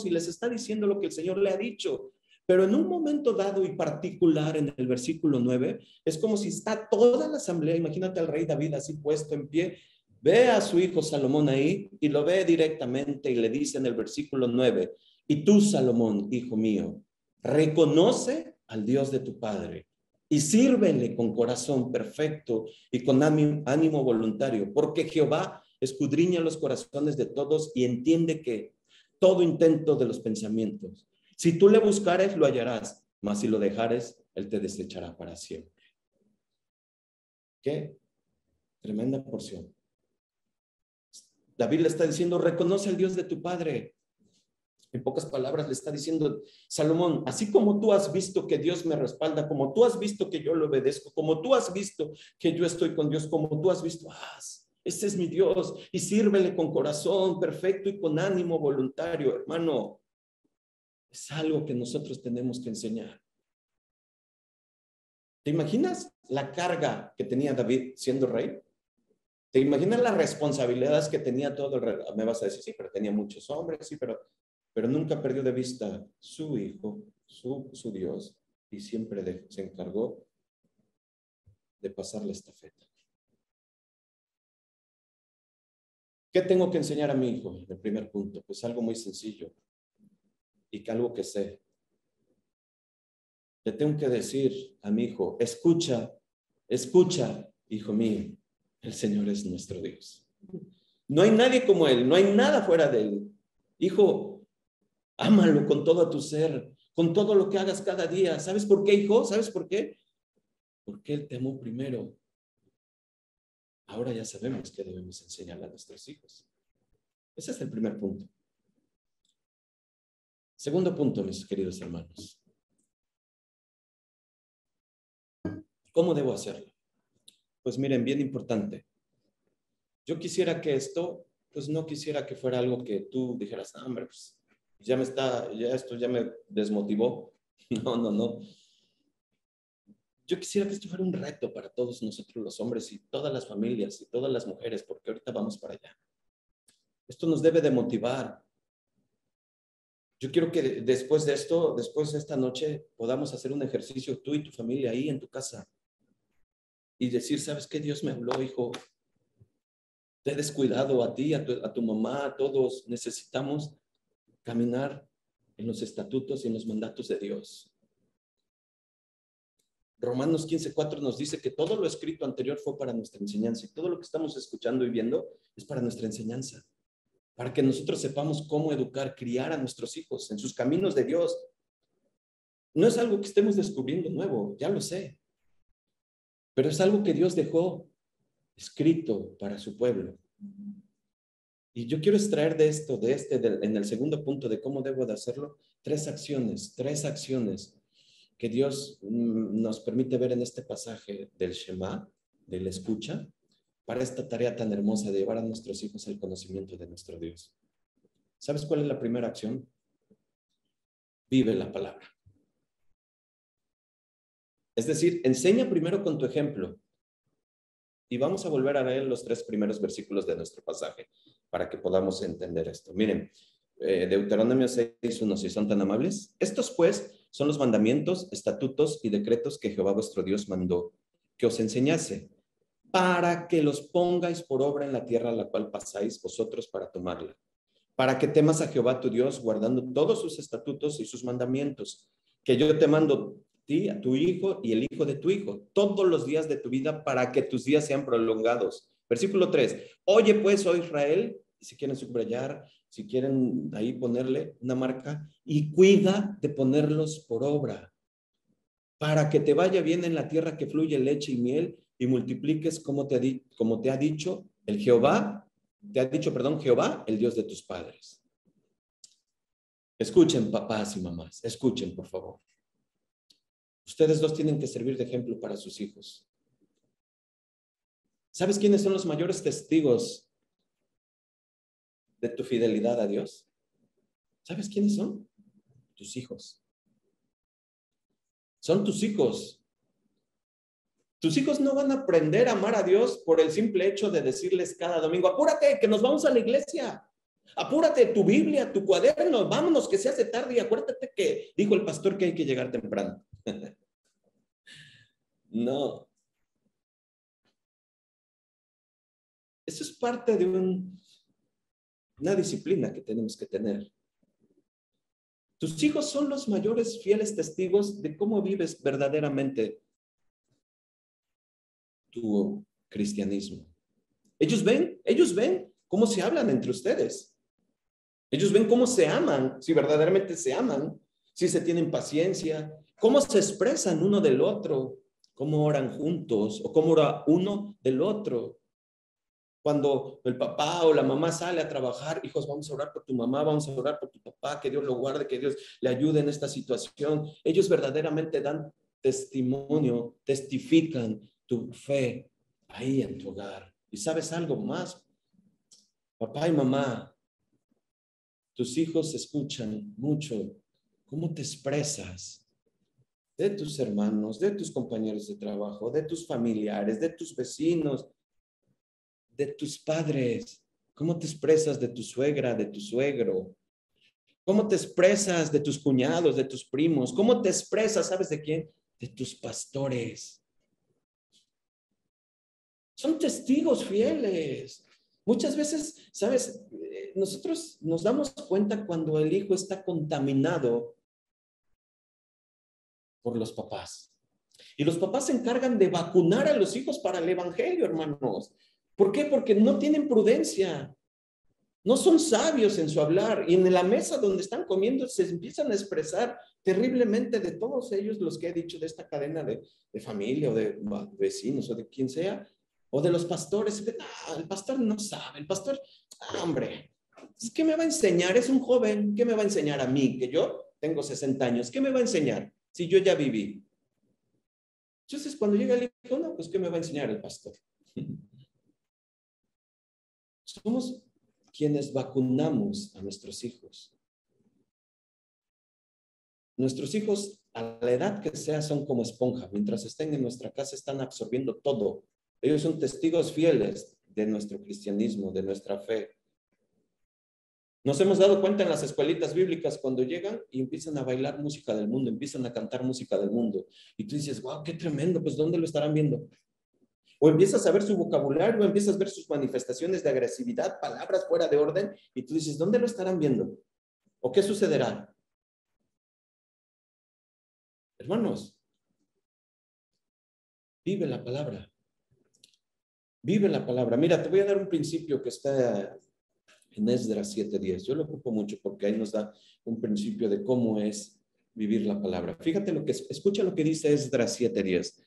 Speaker 2: y les está diciendo lo que el Señor le ha dicho. Pero en un momento dado y particular, en el versículo 9, es como si está toda la asamblea, imagínate al rey David así puesto en pie, ve a su hijo Salomón ahí y lo ve directamente y le dice en el versículo 9, y tú, Salomón, hijo mío, reconoce al Dios de tu padre y sírvele con corazón perfecto y con ánimo voluntario, porque Jehová escudriña los corazones de todos y entiende que todo intento de los pensamientos. Si tú le buscares, lo hallarás, mas si lo dejares, él te desechará para siempre. ¿Qué? Tremenda porción. David le está diciendo, reconoce al Dios de tu padre. En pocas palabras le está diciendo, Salomón, así como tú has visto que Dios me respalda, como tú has visto que yo le obedezco, como tú has visto que yo estoy con Dios, como tú has visto, ese es mi Dios, y sírvele con corazón perfecto y con ánimo voluntario, hermano. Es algo que nosotros tenemos que enseñar. ¿Te imaginas la carga que tenía David siendo rey? ¿Te imaginas las responsabilidades que tenía todo el rey? Me vas a decir, sí, pero tenía muchos hombres, sí, pero nunca perdió de vista su hijo, su Dios, y siempre se encargó de pasar la estafeta. ¿Qué tengo que enseñar a mi hijo? El primer punto, pues algo muy sencillo y que algo que sé. Le tengo que decir a mi hijo, escucha, hijo mío, el Señor es nuestro Dios. No hay nadie como Él, no hay nada fuera de Él. Hijo, ámalo con todo tu ser, con todo lo que hagas cada día. ¿Sabes por qué, hijo? ¿Sabes por qué? Porque Él te amó primero. Ahora ya sabemos que debemos enseñarle a nuestros hijos. Ese es el primer punto. Segundo punto, mis queridos hermanos. ¿Cómo debo hacerlo? Pues miren, bien importante. Yo quisiera que esto, pues no quisiera que fuera algo que tú dijeras, hombre, pues ya esto ya me desmotivó. No. Yo quisiera que esto fuera un reto para todos nosotros los hombres y todas las familias y todas las mujeres, porque ahorita vamos para allá. Esto nos debe de motivar. Yo quiero que después de esto, después de esta noche, podamos hacer un ejercicio tú y tu familia ahí en tu casa y decir, ¿sabes qué? Dios me habló, hijo. Te he descuidado a ti, a tu mamá, a todos. Necesitamos caminar en los estatutos y en los mandatos de Dios. Romanos 15:4 nos dice que todo lo escrito anterior fue para nuestra enseñanza y todo lo que estamos escuchando y viendo es para nuestra enseñanza, para que nosotros sepamos cómo educar, criar a nuestros hijos en sus caminos de Dios. No es algo que estemos descubriendo nuevo, ya lo sé, pero es algo que Dios dejó escrito para su pueblo. Y yo quiero extraer de esto, en el segundo punto de cómo debo de hacerlo, tres acciones que Dios nos permite ver en este pasaje del Shema, del escucha, para esta tarea tan hermosa de llevar a nuestros hijos al conocimiento de nuestro Dios. ¿Sabes cuál es la primera acción? Vive la palabra. Es decir, enseña primero con tu ejemplo. Y vamos a volver a leer los 3 primeros versículos de nuestro pasaje para que podamos entender esto. Miren, Deuteronomio 6:1, si son tan amables. Estos pues son los mandamientos, estatutos y decretos que Jehová vuestro Dios mandó que os enseñase para que los pongáis por obra en la tierra a la cual pasáis vosotros para tomarla. Para que temas a Jehová tu Dios guardando todos sus estatutos y sus mandamientos que yo te mando ti, a tu hijo y el hijo de tu hijo, todos los días de tu vida para que tus días sean prolongados. Versículo 3. Oye pues, oh Israel, si quieren subrayar, si quieren ahí ponerle una marca, y cuida de ponerlos por obra, para que te vaya bien en la tierra que fluye leche y miel y multipliques como te ha dicho el Jehová, Jehová, el Dios de tus padres. Escuchen, papás y mamás, escuchen, por favor. Ustedes dos tienen que servir de ejemplo para sus hijos. ¿Sabes quiénes son los mayores testigos de tu fidelidad a Dios? ¿Sabes quiénes son? Tus hijos. Son tus hijos. Tus hijos no van a aprender a amar a Dios por el simple hecho de decirles cada domingo, apúrate, que nos vamos a la iglesia. Apúrate, tu Biblia, tu cuaderno, vámonos, que se hace tarde y acuérdate que dijo el pastor que hay que llegar temprano. No. Eso es parte de una disciplina que tenemos que tener. Tus hijos son los mayores fieles testigos de cómo vives verdaderamente tu cristianismo. Ellos ven cómo se hablan entre ustedes. Ellos ven cómo se aman, si verdaderamente se aman, si se tienen paciencia, cómo se expresan uno del otro, cómo oran juntos o cómo ora uno del otro. Cuando el papá o la mamá sale a trabajar, hijos, vamos a orar por tu mamá, vamos a orar por tu papá, que Dios lo guarde, que Dios le ayude en esta situación. Ellos verdaderamente dan testimonio, testifican tu fe ahí en tu hogar. ¿Y sabes algo más? Papá y mamá, tus hijos escuchan mucho cómo te expresas de tus hermanos, de tus compañeros de trabajo, de tus familiares, de tus vecinos, de tus padres. ¿Cómo te expresas de tu suegra, de tu suegro? ¿Cómo te expresas de tus cuñados, de tus primos? ¿Cómo te expresas, sabes de quién? De tus pastores. Son testigos fieles. Muchas veces, sabes, nosotros nos damos cuenta cuando el hijo está contaminado por los papás. Y los papás se encargan de vacunar a los hijos para el evangelio, hermanos. ¿Por qué? Porque no tienen prudencia. No son sabios en su hablar, y en la mesa donde están comiendo se empiezan a expresar terriblemente de todos ellos los que he dicho de esta cadena de familia o de vecinos o de quien sea, o de los pastores. El pastor no sabe, el pastor, hombre, ¿qué me va a enseñar? Es un joven, ¿qué me va a enseñar a mí? Que yo tengo 60 años, ¿qué me va a enseñar? Si yo ya viví. Entonces, cuando llega el hijo, no, pues, ¿qué me va a enseñar el pastor? Somos quienes vacunamos a nuestros hijos. Nuestros hijos, a la edad que sea, son como esponja. Mientras estén en nuestra casa, están absorbiendo todo. Ellos son testigos fieles de nuestro cristianismo, de nuestra fe. Nos hemos dado cuenta en las escuelitas bíblicas cuando llegan y empiezan a bailar música del mundo, empiezan a cantar música del mundo. Y tú dices, wow, qué tremendo, pues ¿dónde lo estarán viendo? O empiezas a ver su vocabulario, o empiezas a ver sus manifestaciones de agresividad, palabras fuera de orden, y tú dices, ¿dónde lo estarán viendo? ¿O qué sucederá? Hermanos, vive la palabra. Vive la palabra. Mira, te voy a dar un principio que está en Esdras 7:10. Yo lo ocupo mucho porque ahí nos da un principio de cómo es vivir la palabra. Fíjate escucha lo que dice Esdras 7:10.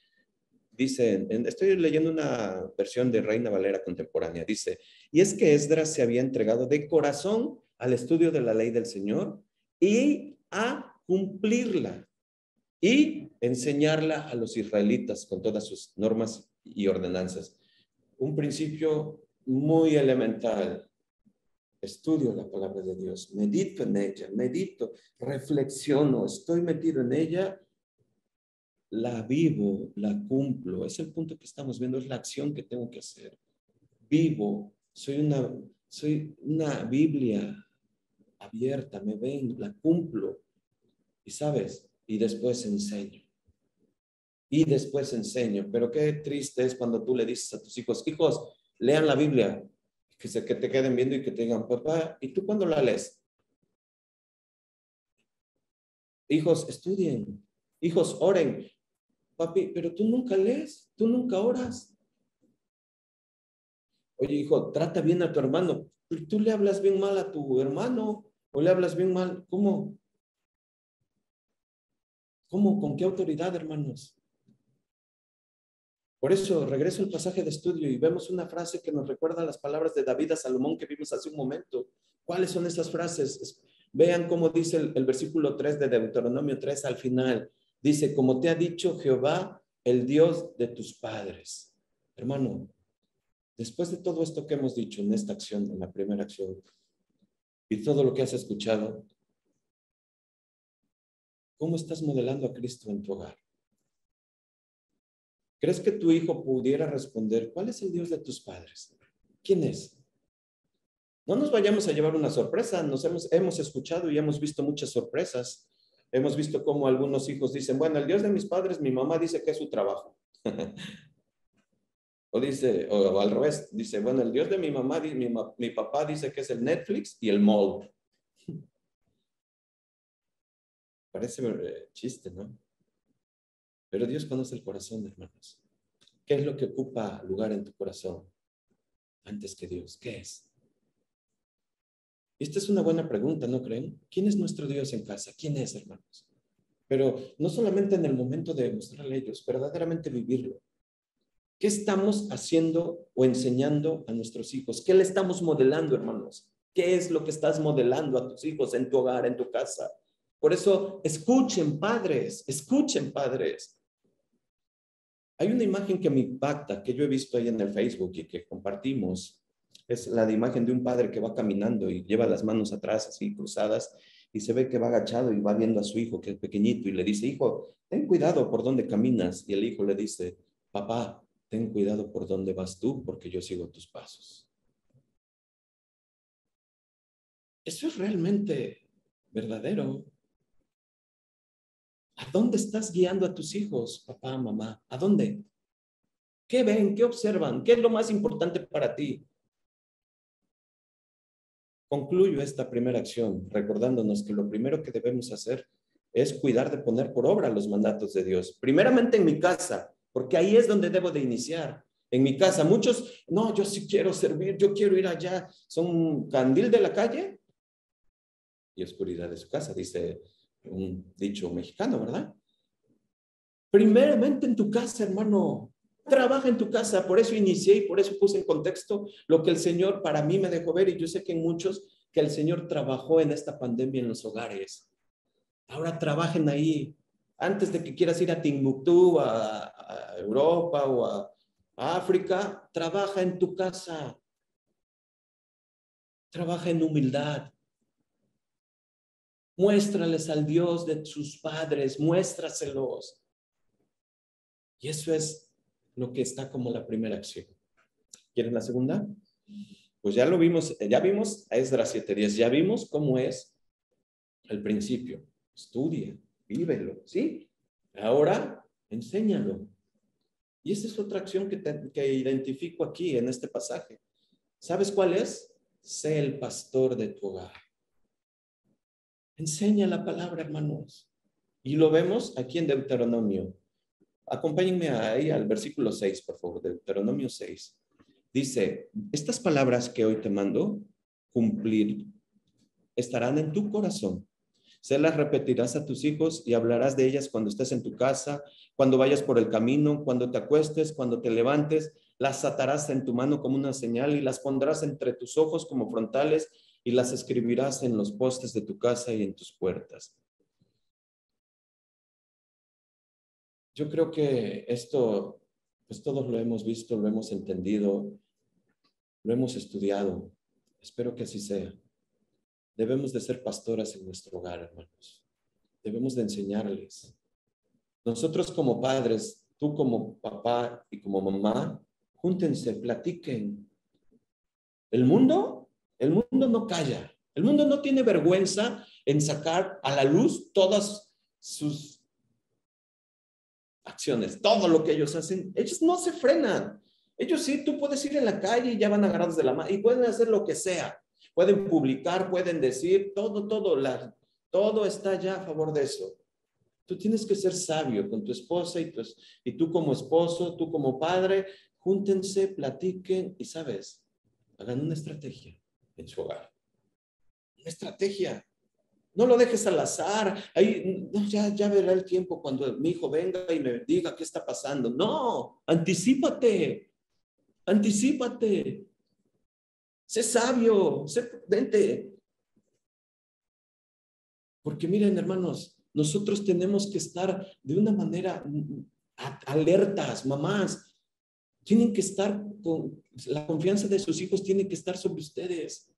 Speaker 2: Dice, estoy leyendo una versión de Reina Valera contemporánea. Dice, y es que Esdras se había entregado de corazón al estudio de la ley del Señor y a cumplirla y enseñarla a los israelitas con todas sus normas y ordenanzas. Un principio muy elemental. Estudio la palabra de Dios, medito en ella, reflexiono, estoy metido en ella, la vivo, la cumplo. Es el punto que estamos viendo, es la acción que tengo que hacer. Vivo, soy una Biblia abierta, me ven, la cumplo. Y sabes, y después enseño. Y después enseño. Pero qué triste es cuando tú le dices a tus hijos, hijos, lean la Biblia, que te queden viendo y que te digan, papá, ¿y tú cuándo la lees? Hijos, estudien. Hijos, oren. Papi, pero tú nunca lees, tú nunca oras. Oye, hijo, trata bien a tu hermano. Pero tú le hablas bien mal a tu hermano o le hablas bien mal. ¿Cómo? ¿Cómo? ¿Con qué autoridad, hermanos? Por eso regreso al pasaje de estudio y vemos una frase que nos recuerda las palabras de David a Salomón que vimos hace un momento. ¿Cuáles son esas frases? Vean cómo dice el versículo 3 de Deuteronomio 3 al final. Dice, como te ha dicho Jehová, el Dios de tus padres. Hermano, después de todo esto que hemos dicho en esta acción, en la primera acción, y todo lo que has escuchado, ¿cómo estás modelando a Cristo en tu hogar? ¿Crees que tu hijo pudiera responder, ¿cuál es el Dios de tus padres? ¿Quién es? No nos vayamos a llevar una sorpresa. Hemos escuchado y hemos visto muchas sorpresas. Hemos visto cómo algunos hijos dicen, bueno, el Dios de mis padres, mi mamá dice que es su trabajo. o al revés, dice, bueno, el Dios de mi mamá, mi papá dice que es el Netflix y el mall. Parece chiste, ¿no? Pero Dios conoce el corazón, hermanos. ¿Qué es lo que ocupa lugar en tu corazón antes que Dios? ¿Qué es? Esta es una buena pregunta, ¿no creen? ¿Quién es nuestro Dios en casa? ¿Quién es, hermanos? Pero no solamente en el momento de mostrarle a ellos, verdaderamente vivirlo. ¿Qué estamos haciendo o enseñando a nuestros hijos? ¿Qué le estamos modelando, hermanos? ¿Qué es lo que estás modelando a tus hijos en tu hogar, en tu casa? Por eso, escuchen, padres, escuchen, padres. Hay una imagen que me impacta, que yo he visto ahí en el Facebook y que compartimos. Es la de imagen de un padre que va caminando y lleva las manos atrás, así cruzadas, y se ve que va agachado y va viendo a su hijo, que es pequeñito, y le dice, hijo, ten cuidado por dónde caminas. Y el hijo le dice, papá, ten cuidado por dónde vas tú, porque yo sigo tus pasos. Eso es realmente verdadero. ¿A dónde estás guiando a tus hijos, papá, mamá? ¿A dónde? ¿Qué ven? ¿Qué observan? ¿Qué es lo más importante para ti? Concluyo esta primera acción recordándonos que lo primero que debemos hacer es cuidar de poner por obra los mandatos de Dios. Primeramente en mi casa, porque ahí es donde debo de iniciar. En mi casa, muchos, no, yo sí quiero servir, yo quiero ir allá. Son candil de la calle y oscuridad de su casa, dice un dicho mexicano, ¿verdad? Primeramente en tu casa, hermano. Trabaja en tu casa, por eso inicié y por eso puse en contexto lo que el Señor para mí me dejó ver y yo sé que en muchos que el Señor trabajó en esta pandemia en los hogares. Ahora trabajen ahí. Antes de que quieras ir a Timbuktu, a Europa o a África, trabaja en tu casa. Trabaja en humildad. Muéstrales al Dios de sus padres, muéstraselos. Y eso es lo que está como la primera acción. ¿Quieren la segunda? Pues ya lo vimos, ya vimos a Esdras 7:10, ya vimos cómo es el principio. Estudia, vívelo, ¿sí? Ahora, enséñalo. Y esa es otra acción que identifico aquí en este pasaje. ¿Sabes cuál es? Sé el pastor de tu hogar. Enseña la palabra, hermanos. Y lo vemos aquí en Deuteronomio. Acompáñenme ahí al versículo 6, por favor, Deuteronomio 6. Dice, estas palabras que hoy te mando cumplir estarán en tu corazón. Se las repetirás a tus hijos y hablarás de ellas cuando estés en tu casa, cuando vayas por el camino, cuando te acuestes, cuando te levantes. Las atarás en tu mano como una señal y las pondrás entre tus ojos como frontales y las escribirás en los postes de tu casa y en tus puertas. Yo creo que esto, pues todos lo hemos visto, lo hemos entendido, lo hemos estudiado. Espero que así sea. Debemos de ser pastoras en nuestro hogar, hermanos. Debemos de enseñarles. Nosotros como padres, tú como papá y como mamá, júntense, platiquen. El mundo no calla. El mundo no tiene vergüenza en sacar a la luz todas sus acciones, todo lo que ellos hacen. Ellos no se frenan. Ellos sí, tú puedes ir en la calle y ya van agarrados de la mano y pueden hacer lo que sea. Pueden publicar, pueden decir, todo está ya a favor de eso. Tú tienes que ser sabio con tu esposa y tú como esposo, tú como padre, júntense, platiquen y, ¿sabes? Hagan una estrategia en su hogar. Una estrategia. No lo dejes al azar. Ahí, no, ya verá el tiempo cuando mi hijo venga y me diga qué está pasando. No, anticípate. Anticípate. Sé sabio, sé prudente. Porque miren, hermanos, nosotros tenemos que estar de una manera alertas, mamás. Tienen que estar con la confianza de sus hijos, tiene que estar sobre ustedes,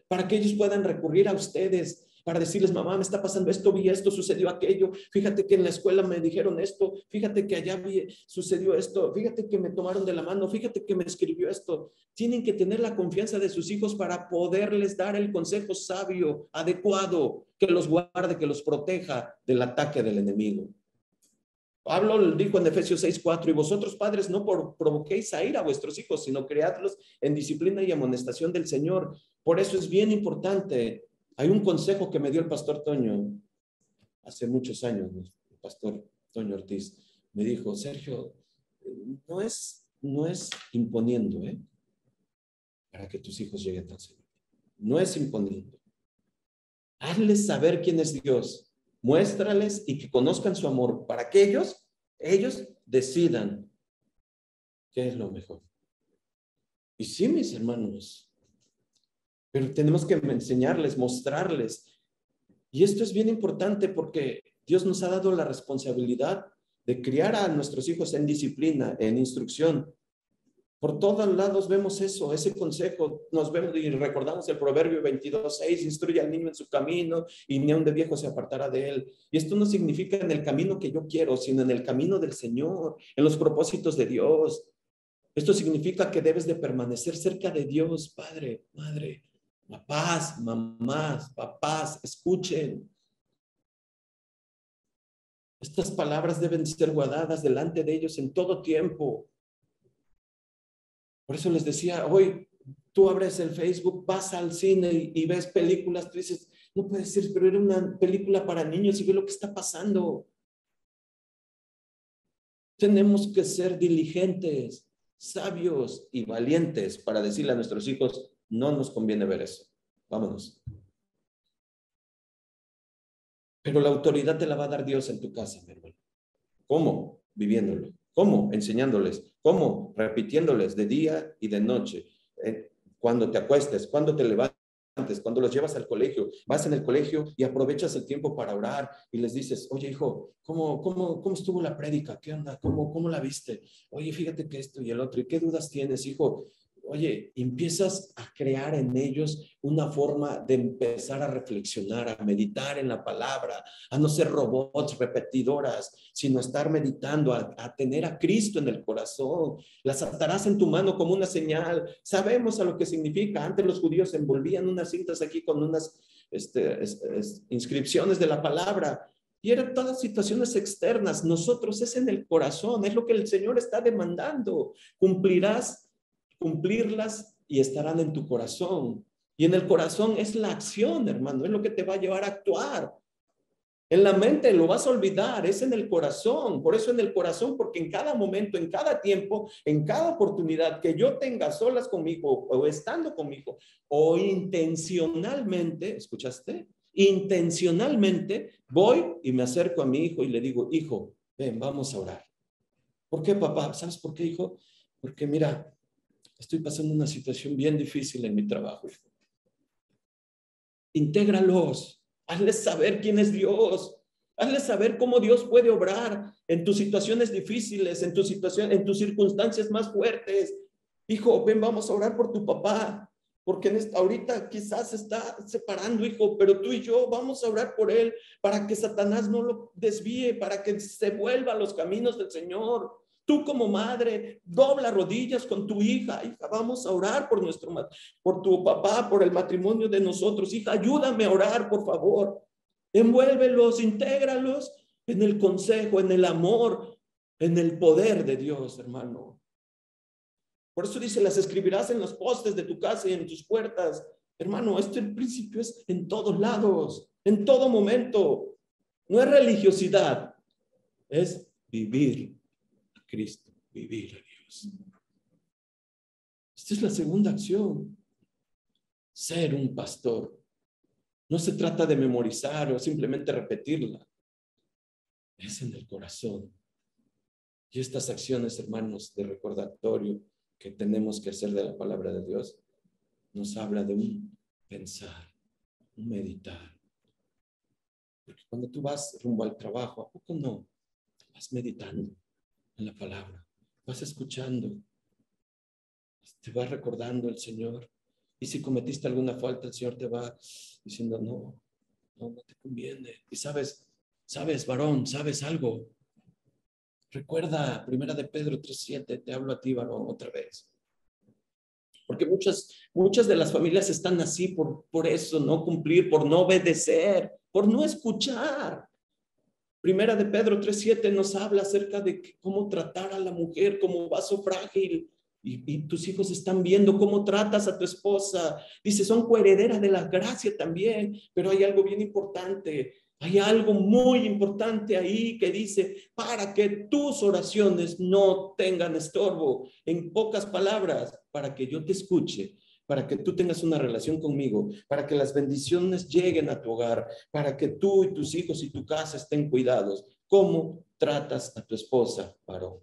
Speaker 2: para que ellos puedan recurrir a ustedes, para decirles, mamá, me está pasando esto, vi esto, sucedió aquello, fíjate que en la escuela me dijeron esto, fíjate que allá sucedió esto, fíjate que me tomaron de la mano, fíjate que me escribió esto. Tienen que tener la confianza de sus hijos para poderles dar el consejo sabio, adecuado, que los guarde, que los proteja del ataque del enemigo. Pablo dijo en Efesios 6:4, y vosotros padres no provoquéis a ira a vuestros hijos, sino criadlos en disciplina y amonestación del Señor. Por eso es bien importante. Hay un consejo que me dio el pastor Toño hace muchos años, el pastor Toño Ortiz. Me dijo, Sergio, no es imponiendo, para que tus hijos lleguen al Señor. No es imponiendo. Hazles saber quién es Dios. Muéstrales y que conozcan su amor para que ellos decidan ¿Qué es lo mejor? Y sí, mis hermanos, pero tenemos que enseñarles, mostrarles. Y esto es bien importante porque Dios nos ha dado la responsabilidad de criar a nuestros hijos en disciplina, en instrucción. Por todos lados vemos eso, ese consejo, nos vemos y recordamos el Proverbio 22:6, instruye al niño en su camino y ni aun de viejo se apartará de él. Y esto no significa en el camino que yo quiero, sino en el camino del Señor, en los propósitos de Dios. Esto significa que debes de permanecer cerca de Dios, padre, madre, papás, mamás, papás, escuchen. Estas palabras deben ser guardadas delante de ellos en todo tiempo. Por eso les decía, hoy tú abres el Facebook, vas al cine y ves películas, tú dices, no puede ser, pero era una película para niños y ve lo que está pasando. Tenemos que ser diligentes, sabios y valientes para decirle a nuestros hijos, no nos conviene ver eso. Vámonos. Pero la autoridad te la va a dar Dios en tu casa, mi hermano. ¿Cómo? Viviéndolo. ¿Cómo? Enseñándoles. ¿Cómo? Repitiéndoles de día y de noche. Cuando te acuestes, cuando te levantes, cuando los llevas al colegio, vas en el colegio y aprovechas el tiempo para orar y les dices, oye hijo, ¿cómo estuvo la prédica? ¿Qué onda? ¿Cómo la viste? Oye, fíjate que esto y el otro. ¿Y qué dudas tienes, hijo? Oye, empiezas a crear en ellos una forma de empezar a reflexionar, a meditar en la palabra, a no ser robots repetidoras, sino a estar meditando, a tener a Cristo en el corazón. Las atarás en tu mano como una señal. Sabemos a lo que significa. Antes los judíos envolvían unas cintas aquí con unas inscripciones de la palabra. Y eran todas situaciones externas. Nosotros es en el corazón, es lo que el Señor está demandando. Cumplirlas y estarán en tu corazón. Y en el corazón es la acción, hermano, es lo que te va a llevar a actuar. En la mente lo vas a olvidar, es en el corazón. Por eso en el corazón, porque en cada momento, en cada tiempo, en cada oportunidad que yo tenga solas conmigo o estando conmigo o intencionalmente, ¿escuchaste? Intencionalmente voy y me acerco a mi hijo y le digo, hijo, ven, vamos a orar. ¿Por qué, papá? ¿Sabes por qué, hijo? Porque mira, estoy pasando una situación bien difícil en mi trabajo. Intégralos, hazles saber quién es Dios, hazles saber cómo Dios puede obrar en tus situaciones difíciles, en tus circunstancias más fuertes. Hijo, ven, vamos a orar por tu papá, porque ahorita quizás se está separando, hijo, pero tú y yo vamos a orar por él para que Satanás no lo desvíe, para que se vuelva a los caminos del Señor. Tú como madre, dobla rodillas con tu hija, vamos a orar por tu papá, por el matrimonio de nosotros. Hija, ayúdame a orar, por favor. Envuélvelos, intégralos en el consejo, en el amor, en el poder de Dios, hermano. Por eso dice, las escribirás en los postes de tu casa y en tus puertas. Hermano, el principio es en todos lados, en todo momento. No es religiosidad, es vivir a Cristo, vivir a Dios. Esta es la segunda acción. Ser un pastor. No se trata de memorizar o simplemente repetirla. Es en el corazón. Y estas acciones, hermanos, de recordatorio que tenemos que hacer de la palabra de Dios, nos habla de un pensar, un meditar. Porque cuando tú vas rumbo al trabajo, ¿a poco no? Vas meditando en la palabra, vas escuchando, te va recordando el Señor. Y si cometiste alguna falta, el Señor te va diciendo, no te conviene. Y sabes, varón, sabes algo. Recuerda, 1 de Pedro 3:7, te hablo a ti, varón, otra vez. Porque muchas de las familias están así por eso, no cumplir, por no obedecer, por no escuchar. 1 de Pedro 3:7 nos habla acerca de cómo tratar a la mujer como vaso frágil. Y tus hijos están viendo cómo tratas a tu esposa. Dice, son coherederas de la gracia también. Pero hay algo bien importante. Hay algo muy importante ahí que dice, para que tus oraciones no tengan estorbo. En pocas palabras, para que yo te escuche, para que tú tengas una relación conmigo, para que las bendiciones lleguen a tu hogar, para que tú y tus hijos y tu casa estén cuidados. ¿Cómo tratas a tu esposa, varón?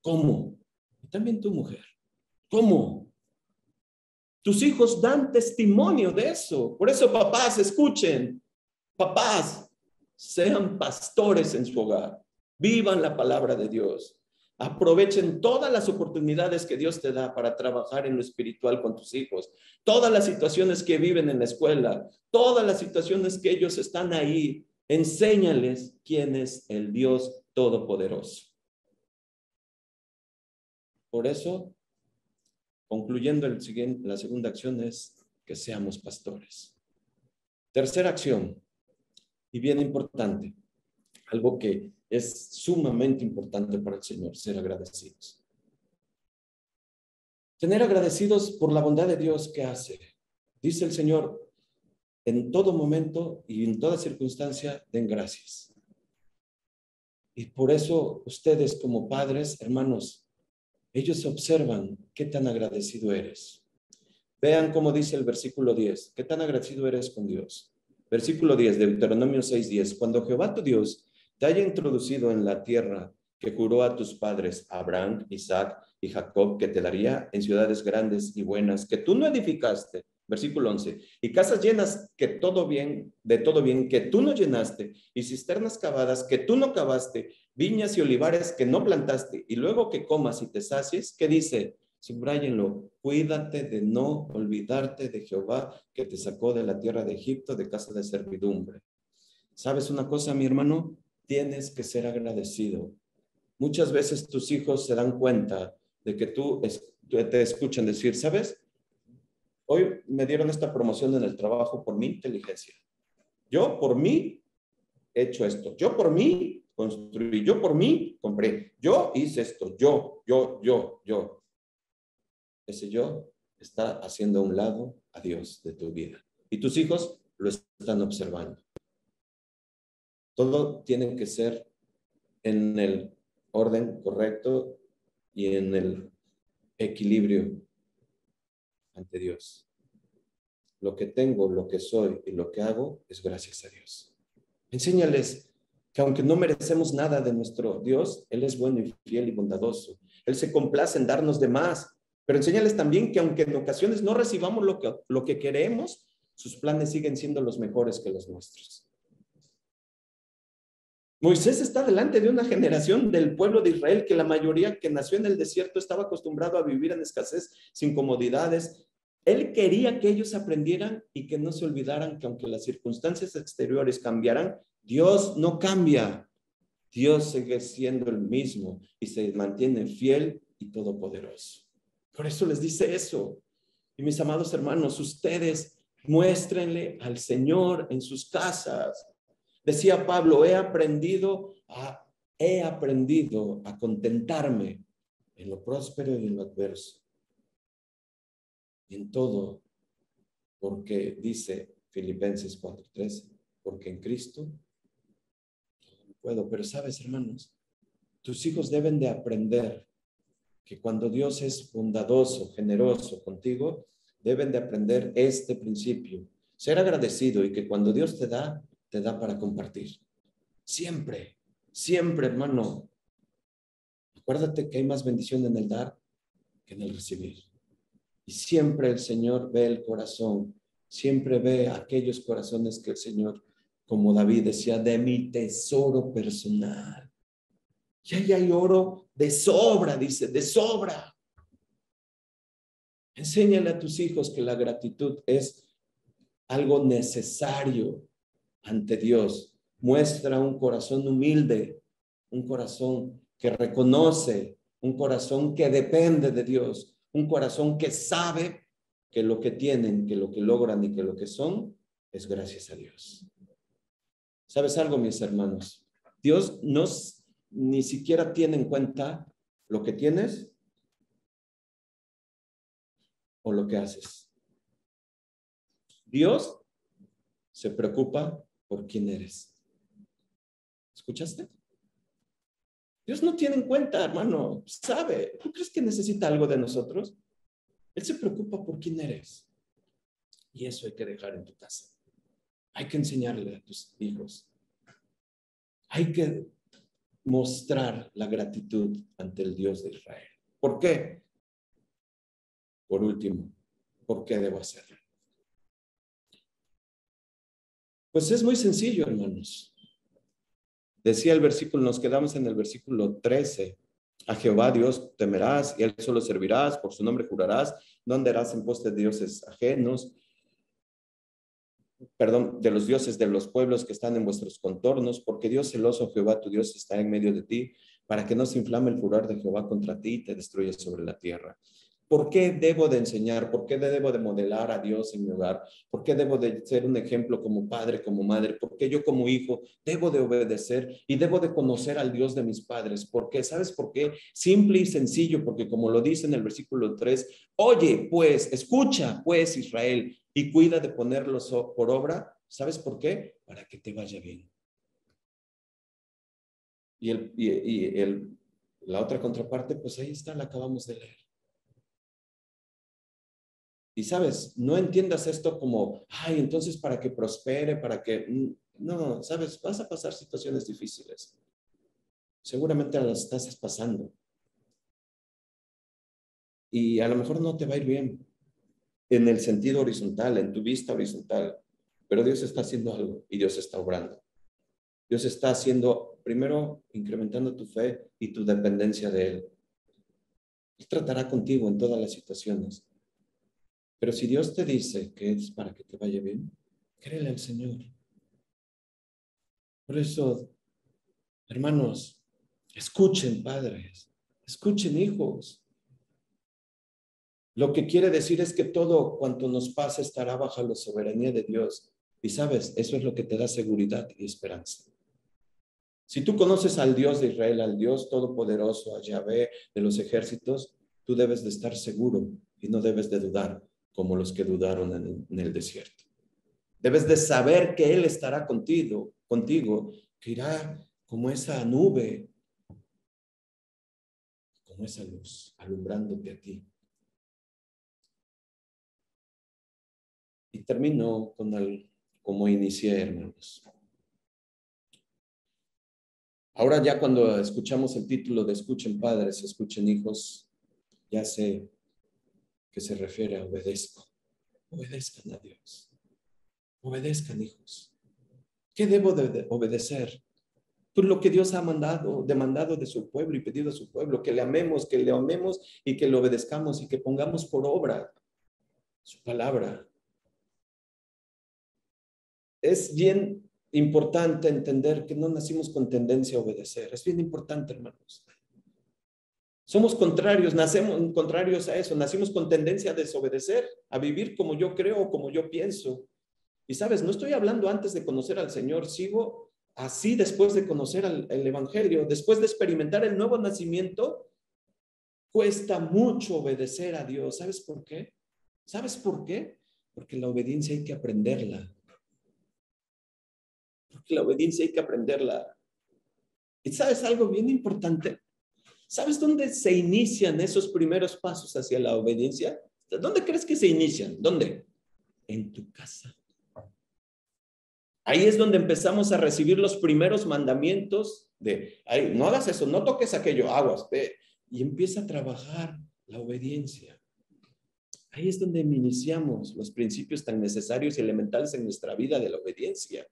Speaker 2: ¿Cómo? también tu mujer. ¿Cómo? Tus hijos dan testimonio de eso. Por eso, papás, escuchen. Papás, sean pastores en su hogar. Vivan la palabra de Dios. Aprovechen todas las oportunidades que Dios te da para trabajar en lo espiritual con tus hijos. Todas las situaciones que viven en la escuela, todas las situaciones que ellos están ahí. Enséñales quién es el Dios Todopoderoso. Por eso, concluyendo la segunda acción es que seamos pastores. Tercera acción, y bien importante, algo que es sumamente importante para el Señor, ser agradecidos. Tener agradecidos por la bondad de Dios que hace. Dice el Señor, en todo momento y en toda circunstancia, den gracias. Y por eso ustedes como padres, hermanos, ellos observan qué tan agradecido eres. Vean cómo dice el versículo 10, qué tan agradecido eres con Dios. Versículo 10 de Deuteronomio 6:10, cuando Jehová tu Dios te haya introducido en la tierra que juró a tus padres, Abraham, Isaac y Jacob, que te daría en ciudades grandes y buenas, que tú no edificaste, versículo 11, y casas llenas que todo bien, de todo bien, que tú no llenaste, y cisternas cavadas que tú no cavaste, viñas y olivares que no plantaste, y luego que comas y te sacies, ¿qué dice? Subráyenlo, cuídate de no olvidarte de Jehová que te sacó de la tierra de Egipto, de casa de servidumbre. ¿Sabes una cosa, mi hermano? Tienes que ser agradecido. Muchas veces tus hijos se dan cuenta de que te escuchan decir, ¿sabes? Hoy me dieron esta promoción en el trabajo por mi inteligencia. Yo por mí he hecho esto. Yo por mí construí. Yo por mí compré. Yo hice esto. Yo. Ese yo está haciendo a un lado a Dios de tu vida. Y tus hijos lo están observando. Todo tiene que ser en el orden correcto y en el equilibrio ante Dios. Lo que tengo, lo que soy y lo que hago es gracias a Dios. Enséñales que aunque no merecemos nada de nuestro Dios, Él es bueno y fiel y bondadoso. Él se complace en darnos de más. Pero enséñales también que aunque en ocasiones no recibamos lo que queremos, sus planes siguen siendo los mejores que los nuestros. Moisés está delante de una generación del pueblo de Israel que la mayoría que nació en el desierto estaba acostumbrado a vivir en escasez, sin comodidades. Él quería que ellos aprendieran y que no se olvidaran que aunque las circunstancias exteriores cambiaran, Dios no cambia. Dios sigue siendo el mismo y se mantiene fiel y todopoderoso. Por eso les dice eso. Y mis amados hermanos, ustedes muéstrenle al Señor en sus casas. Decía Pablo, he aprendido a contentarme en lo próspero y en lo adverso. Y en todo, porque dice Filipenses 4:13, porque en Cristo no puedo. Pero sabes, hermanos, tus hijos deben de aprender que cuando Dios es bondadoso, generoso contigo, deben de aprender este principio, ser agradecido y que cuando Dios te da para compartir. Siempre, siempre, hermano. Acuérdate que hay más bendición en el dar que en el recibir. Y siempre el Señor ve el corazón, siempre ve aquellos corazones que el Señor, como David decía, de mi tesoro personal. Y ahí hay oro de sobra, dice, de sobra. Enséñale a tus hijos que la gratitud es algo necesario ante Dios. Muestra un corazón humilde, un corazón que reconoce, un corazón que depende de Dios, un corazón que sabe que lo que tienen, que lo que logran y que lo que son es gracias a Dios. ¿Sabes algo, mis hermanos? Dios ni siquiera tiene en cuenta lo que tienes o lo que haces. Dios se preocupa por quién eres. ¿Escuchaste? Dios no tiene en cuenta, hermano, sabe. ¿Tú crees que necesita algo de nosotros? Él se preocupa por quién eres. Y eso hay que dejar en tu casa. Hay que enseñarle a tus hijos. Hay que mostrar la gratitud ante el Dios de Israel. ¿Por qué? Por último, ¿por qué debo hacerlo? Pues es muy sencillo, hermanos. Decía el versículo, nos quedamos en el versículo 13. A Jehová Dios temerás y a él solo servirás, por su nombre jurarás, no andarás en pos de dioses ajenos, perdón, de los dioses de los pueblos que están en vuestros contornos, porque Dios celoso, Jehová tu Dios, está en medio de ti, para que no se inflame el furor de Jehová contra ti y te destruya sobre la tierra. ¿Por qué debo de enseñar? ¿Por qué debo de modelar a Dios en mi hogar? ¿Por qué debo de ser un ejemplo como padre, como madre? ¿Por qué yo como hijo debo de obedecer y debo de conocer al Dios de mis padres? ¿Por qué? ¿Sabes por qué? Simple y sencillo, porque como lo dice en el versículo 3, oye, pues, escucha, pues, Israel, y cuida de ponerlos por obra. ¿Sabes por qué? Para que te vaya bien. La otra contraparte, pues ahí está, la acabamos de leer. Y sabes, no entiendas esto como, ay, entonces para que prospere, para que... No, sabes, vas a pasar situaciones difíciles. Seguramente las estás pasando. Y a lo mejor no te va a ir bien en el sentido horizontal, en tu vista horizontal. Pero Dios está haciendo algo y Dios está obrando. Dios está haciendo, primero, incrementando tu fe y tu dependencia de Él. Él tratará contigo en todas las situaciones. Pero si Dios te dice que es para que te vaya bien, créele al Señor. Por eso, hermanos, escuchen padres, escuchen hijos. Lo que quiere decir es que todo cuanto nos pasa estará bajo la soberanía de Dios. Y sabes, eso es lo que te da seguridad y esperanza. Si tú conoces al Dios de Israel, al Dios todopoderoso, a Yahvé de los ejércitos, tú debes de estar seguro y no debes de dudar como los que dudaron en el desierto. Debes de saber que Él estará contigo, que irá como esa nube, como esa luz, alumbrándote a ti. Y termino como inicié, hermanos. Ahora ya cuando escuchamos el título de Escuchen padres, escuchen hijos, ya sé que se refiere a obedezco. Obedezcan a Dios. Obedezcan, hijos. ¿Qué debo de obedecer? Pues lo que Dios ha demandado de su pueblo y pedido a su pueblo, que le amemos y que le obedezcamos y que pongamos por obra su palabra. Es bien importante entender que no nacimos con tendencia a obedecer. Es bien importante, hermanos. Somos contrarios, nacemos contrarios a eso, nacimos con tendencia a desobedecer, a vivir como yo creo o como yo pienso. Y sabes, no estoy hablando antes de conocer al Señor, sigo así después de conocer el Evangelio, después de experimentar el nuevo nacimiento, cuesta mucho obedecer a Dios. ¿Sabes por qué? ¿Sabes por qué? Porque la obediencia hay que aprenderla. Porque la obediencia hay que aprenderla. ¿Y sabes algo bien importante? ¿Sabes dónde se inician esos primeros pasos hacia la obediencia? ¿Dónde crees que se inician? ¿Dónde? En tu casa. Ahí es donde empezamos a recibir los primeros mandamientos de, ay, no hagas eso, no toques aquello, aguas, ve, y empieza a trabajar la obediencia. Ahí es donde iniciamos los principios tan necesarios y elementales en nuestra vida de la obediencia.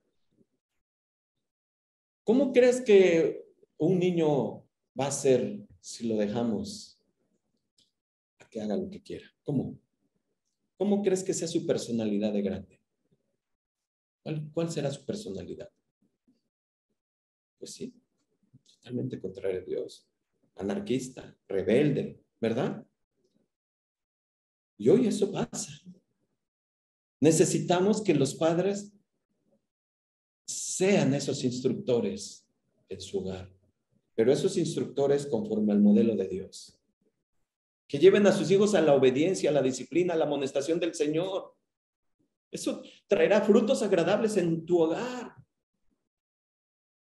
Speaker 2: ¿Cómo crees que un niño va a ser si lo dejamos a que haga lo que quiera? ¿Cómo? ¿Cómo crees que sea su personalidad de grande? ¿Cuál será su personalidad? Pues sí, totalmente contrario a Dios, anarquista, rebelde, ¿verdad? Y hoy eso pasa. Necesitamos que los padres sean esos instructores en su hogar, pero esos instructores conforme al modelo de Dios, que lleven a sus hijos a la obediencia, a la disciplina, a la amonestación del Señor. Eso traerá frutos agradables en tu hogar,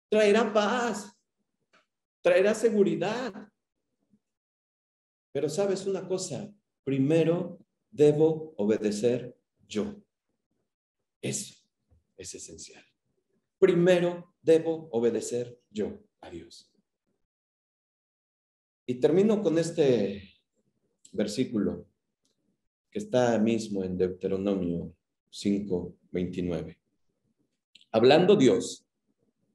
Speaker 2: traerá paz, traerá seguridad. Pero sabes una cosa, primero debo obedecer yo. Eso es esencial. Primero debo obedecer yo a Dios. Y termino con este versículo que está mismo en Deuteronomio 5:29. Hablando Dios,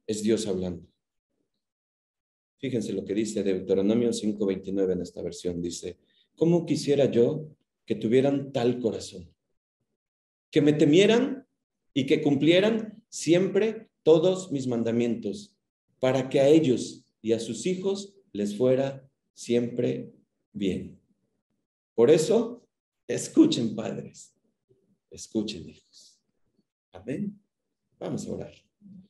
Speaker 2: es Dios hablando. Fíjense lo que dice Deuteronomio 5:29 en esta versión. Dice, ¿cómo quisiera yo que tuvieran tal corazón? Que me temieran y que cumplieran siempre todos mis mandamientos, para que a ellos y a sus hijos les fuera siempre bien. Por eso, escuchen, padres, escuchen, hijos. Amén. Vamos a orar.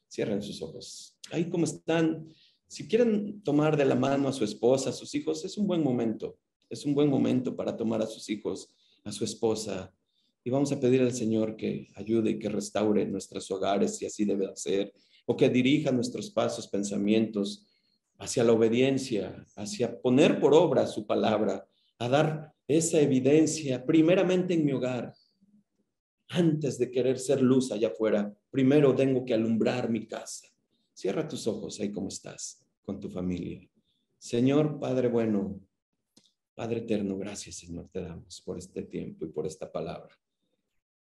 Speaker 2: Cierren sus ojos. Ahí como están, si quieren tomar de la mano a su esposa, a sus hijos, es un buen momento. Es un buen momento para tomar a sus hijos, a su esposa. Y vamos a pedir al Señor que ayude y que restaure nuestros hogares, si así debe hacer, o que dirija nuestros pasos, pensamientos hacia la obediencia, hacia poner por obra su palabra, a dar esa evidencia primeramente en mi hogar. Antes de querer ser luz allá afuera, primero tengo que alumbrar mi casa. Cierra tus ojos ahí como estás con tu familia. Señor Padre bueno, Padre eterno, gracias Señor te damos por este tiempo y por esta palabra.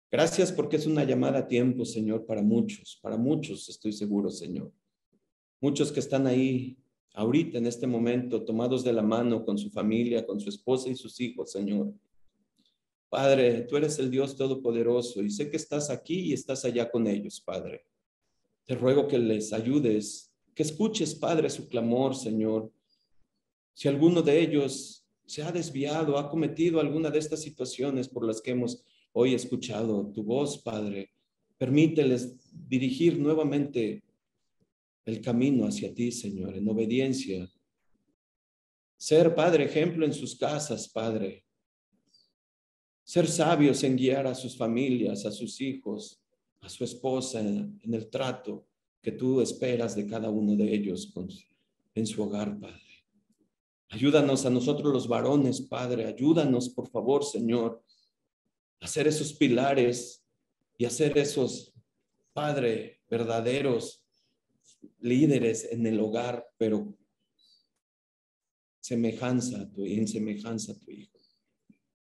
Speaker 2: Gracias porque es una llamada a tiempo, Señor, para muchos estoy seguro, Señor. Muchos que están ahí ahorita en este momento tomados de la mano con su familia, con su esposa y sus hijos, Señor. Padre, tú eres el Dios Todopoderoso y sé que estás aquí y estás allá con ellos, Padre. Te ruego que les ayudes, que escuches, Padre, su clamor, Señor. Si alguno de ellos se ha desviado, ha cometido alguna de estas situaciones por las que hemos hoy escuchado tu voz, Padre, permíteles dirigir nuevamente el camino hacia ti, Señor, en obediencia. Ser, Padre, ejemplo en sus casas, Padre. Ser sabios en guiar a sus familias, a sus hijos, a su esposa en el trato que tú esperas de cada uno de ellos en su hogar, Padre. Ayúdanos a nosotros los varones, Padre. Ayúdanos, por favor, Señor, a ser esos pilares y a ser esos, Padre, verdaderos líderes en el hogar, pero en semejanza a tu Hijo.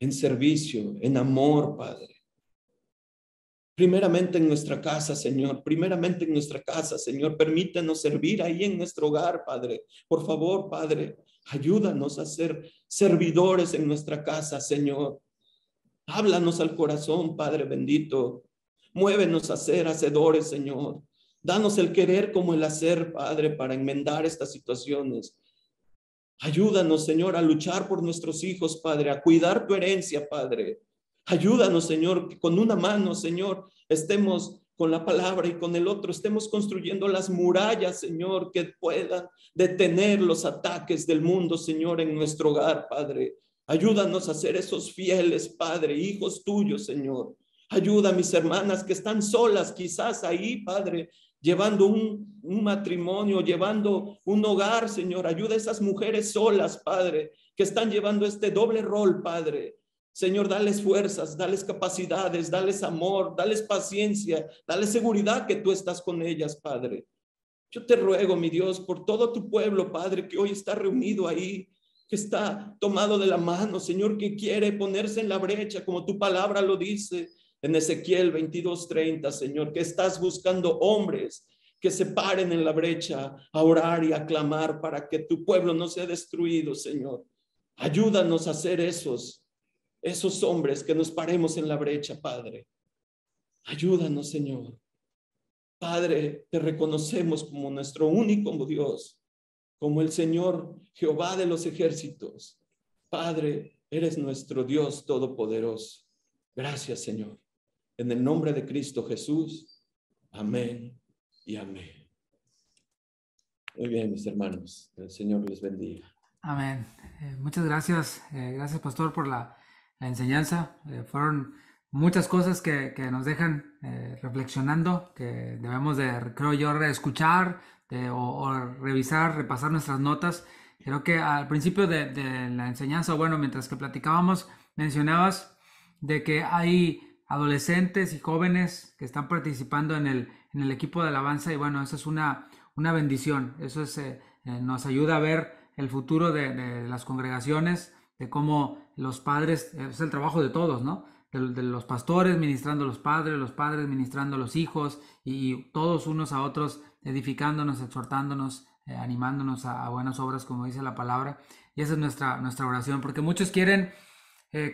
Speaker 2: En servicio, en amor, Padre. Primeramente en nuestra casa, Señor. Primeramente en nuestra casa, Señor. Permítanos servir ahí en nuestro hogar, Padre. Por favor, Padre, ayúdanos a ser servidores en nuestra casa, Señor. Háblanos al corazón, Padre bendito. Muévenos a ser hacedores, Señor. Danos el querer como el hacer, Padre, para enmendar estas situaciones. Ayúdanos, Señor, a luchar por nuestros hijos, Padre, a cuidar tu herencia, Padre. Ayúdanos, Señor, que con una mano, Señor, estemos con la palabra y con el otro estemos construyendo las murallas, Señor, que puedan detener los ataques del mundo, Señor, en nuestro hogar, Padre. Ayúdanos a ser esos fieles, Padre, hijos tuyos, Señor. Ayuda a mis hermanas que están solas, quizás ahí, Padre, llevando un matrimonio, llevando un hogar, Señor. Ayuda a esas mujeres solas, Padre, que están llevando este doble rol, Padre. Señor, dales fuerzas, dales capacidades, dales amor, dales paciencia, dales seguridad que tú estás con ellas, Padre. Yo te ruego, mi Dios, por todo tu pueblo, Padre, que hoy está reunido ahí, que está tomado de la mano, Señor, que quiere ponerse en la brecha, como tu palabra lo dice en Ezequiel 22:30, Señor, que estás buscando hombres que se paren en la brecha a orar y a clamar para que tu pueblo no sea destruido, Señor. Ayúdanos a ser esos hombres que nos paremos en la brecha, Padre. Ayúdanos, Señor. Padre, te reconocemos como nuestro único Dios, como el Señor Jehová de los ejércitos. Padre, eres nuestro Dios todopoderoso. Gracias, Señor. En el nombre de Cristo Jesús. Amén y amén. Muy bien, mis hermanos. El Señor les bendiga.
Speaker 1: Amén. Muchas gracias. Gracias, pastor, por la enseñanza. Fueron muchas cosas que nos dejan reflexionando, que debemos de, creo yo, reescuchar o revisar, repasar nuestras notas. Creo que al principio de la enseñanza, bueno, mientras que platicábamos, mencionabas de que hay adolescentes y jóvenes que están participando en el equipo de alabanza y bueno, eso es una bendición. Eso es, nos ayuda a ver el futuro de las congregaciones, de cómo los padres, es el trabajo de todos, ¿no? De los pastores ministrando a los padres ministrando a los hijos y todos unos a otros edificándonos, exhortándonos, animándonos a buenas obras, como dice la palabra. Y esa es nuestra oración, porque muchos quieren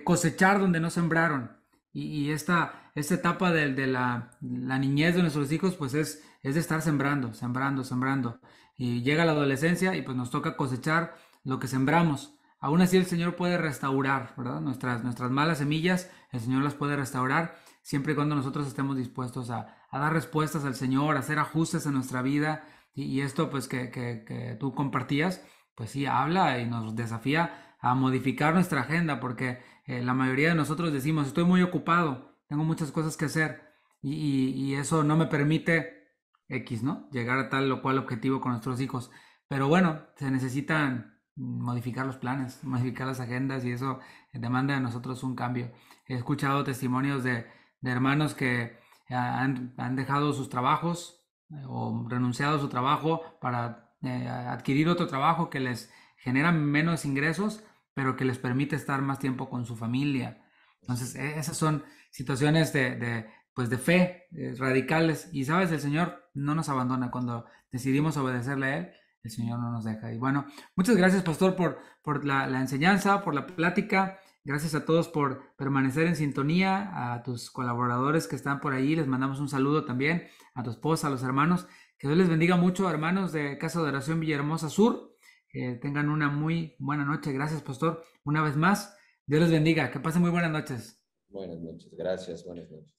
Speaker 1: cosechar donde no sembraron. Y esta etapa de la niñez de nuestros hijos, pues es de estar sembrando, sembrando, sembrando. Y llega la adolescencia y pues nos toca cosechar lo que sembramos. Aún así el Señor puede restaurar, ¿verdad? Nuestras malas semillas, el Señor las puede restaurar siempre y cuando nosotros estemos dispuestos a dar respuestas al Señor, a hacer ajustes en nuestra vida. Y esto pues que tú compartías, pues sí, habla y nos desafía a modificar nuestra agenda, porque la mayoría de nosotros decimos, estoy muy ocupado, tengo muchas cosas que hacer y eso no me permite X, ¿no? Llegar a tal o cual objetivo con nuestros hijos. Pero bueno, se necesitan modificar los planes, modificar las agendas y eso demanda de nosotros un cambio. He escuchado testimonios de hermanos que han dejado sus trabajos o renunciado a su trabajo para adquirir otro trabajo que les genera menos ingresos, pero que les permite estar más tiempo con su familia. Entonces, esas son situaciones pues de fe radicales. Y sabes, el Señor no nos abandona. Cuando decidimos obedecerle a Él, el Señor no nos deja. Y bueno, muchas gracias, pastor, por la enseñanza, por la plática. Gracias a todos por permanecer en sintonía, a tus colaboradores que están por ahí. Les mandamos un saludo también, a tu esposa, a los hermanos. Que Dios les bendiga mucho, hermanos de Casa de Oración Villahermosa Sur. Que tengan una muy buena noche. Gracias, pastor. Una vez más, Dios les bendiga. Que pasen muy buenas noches.
Speaker 2: Buenas noches, gracias, buenas noches.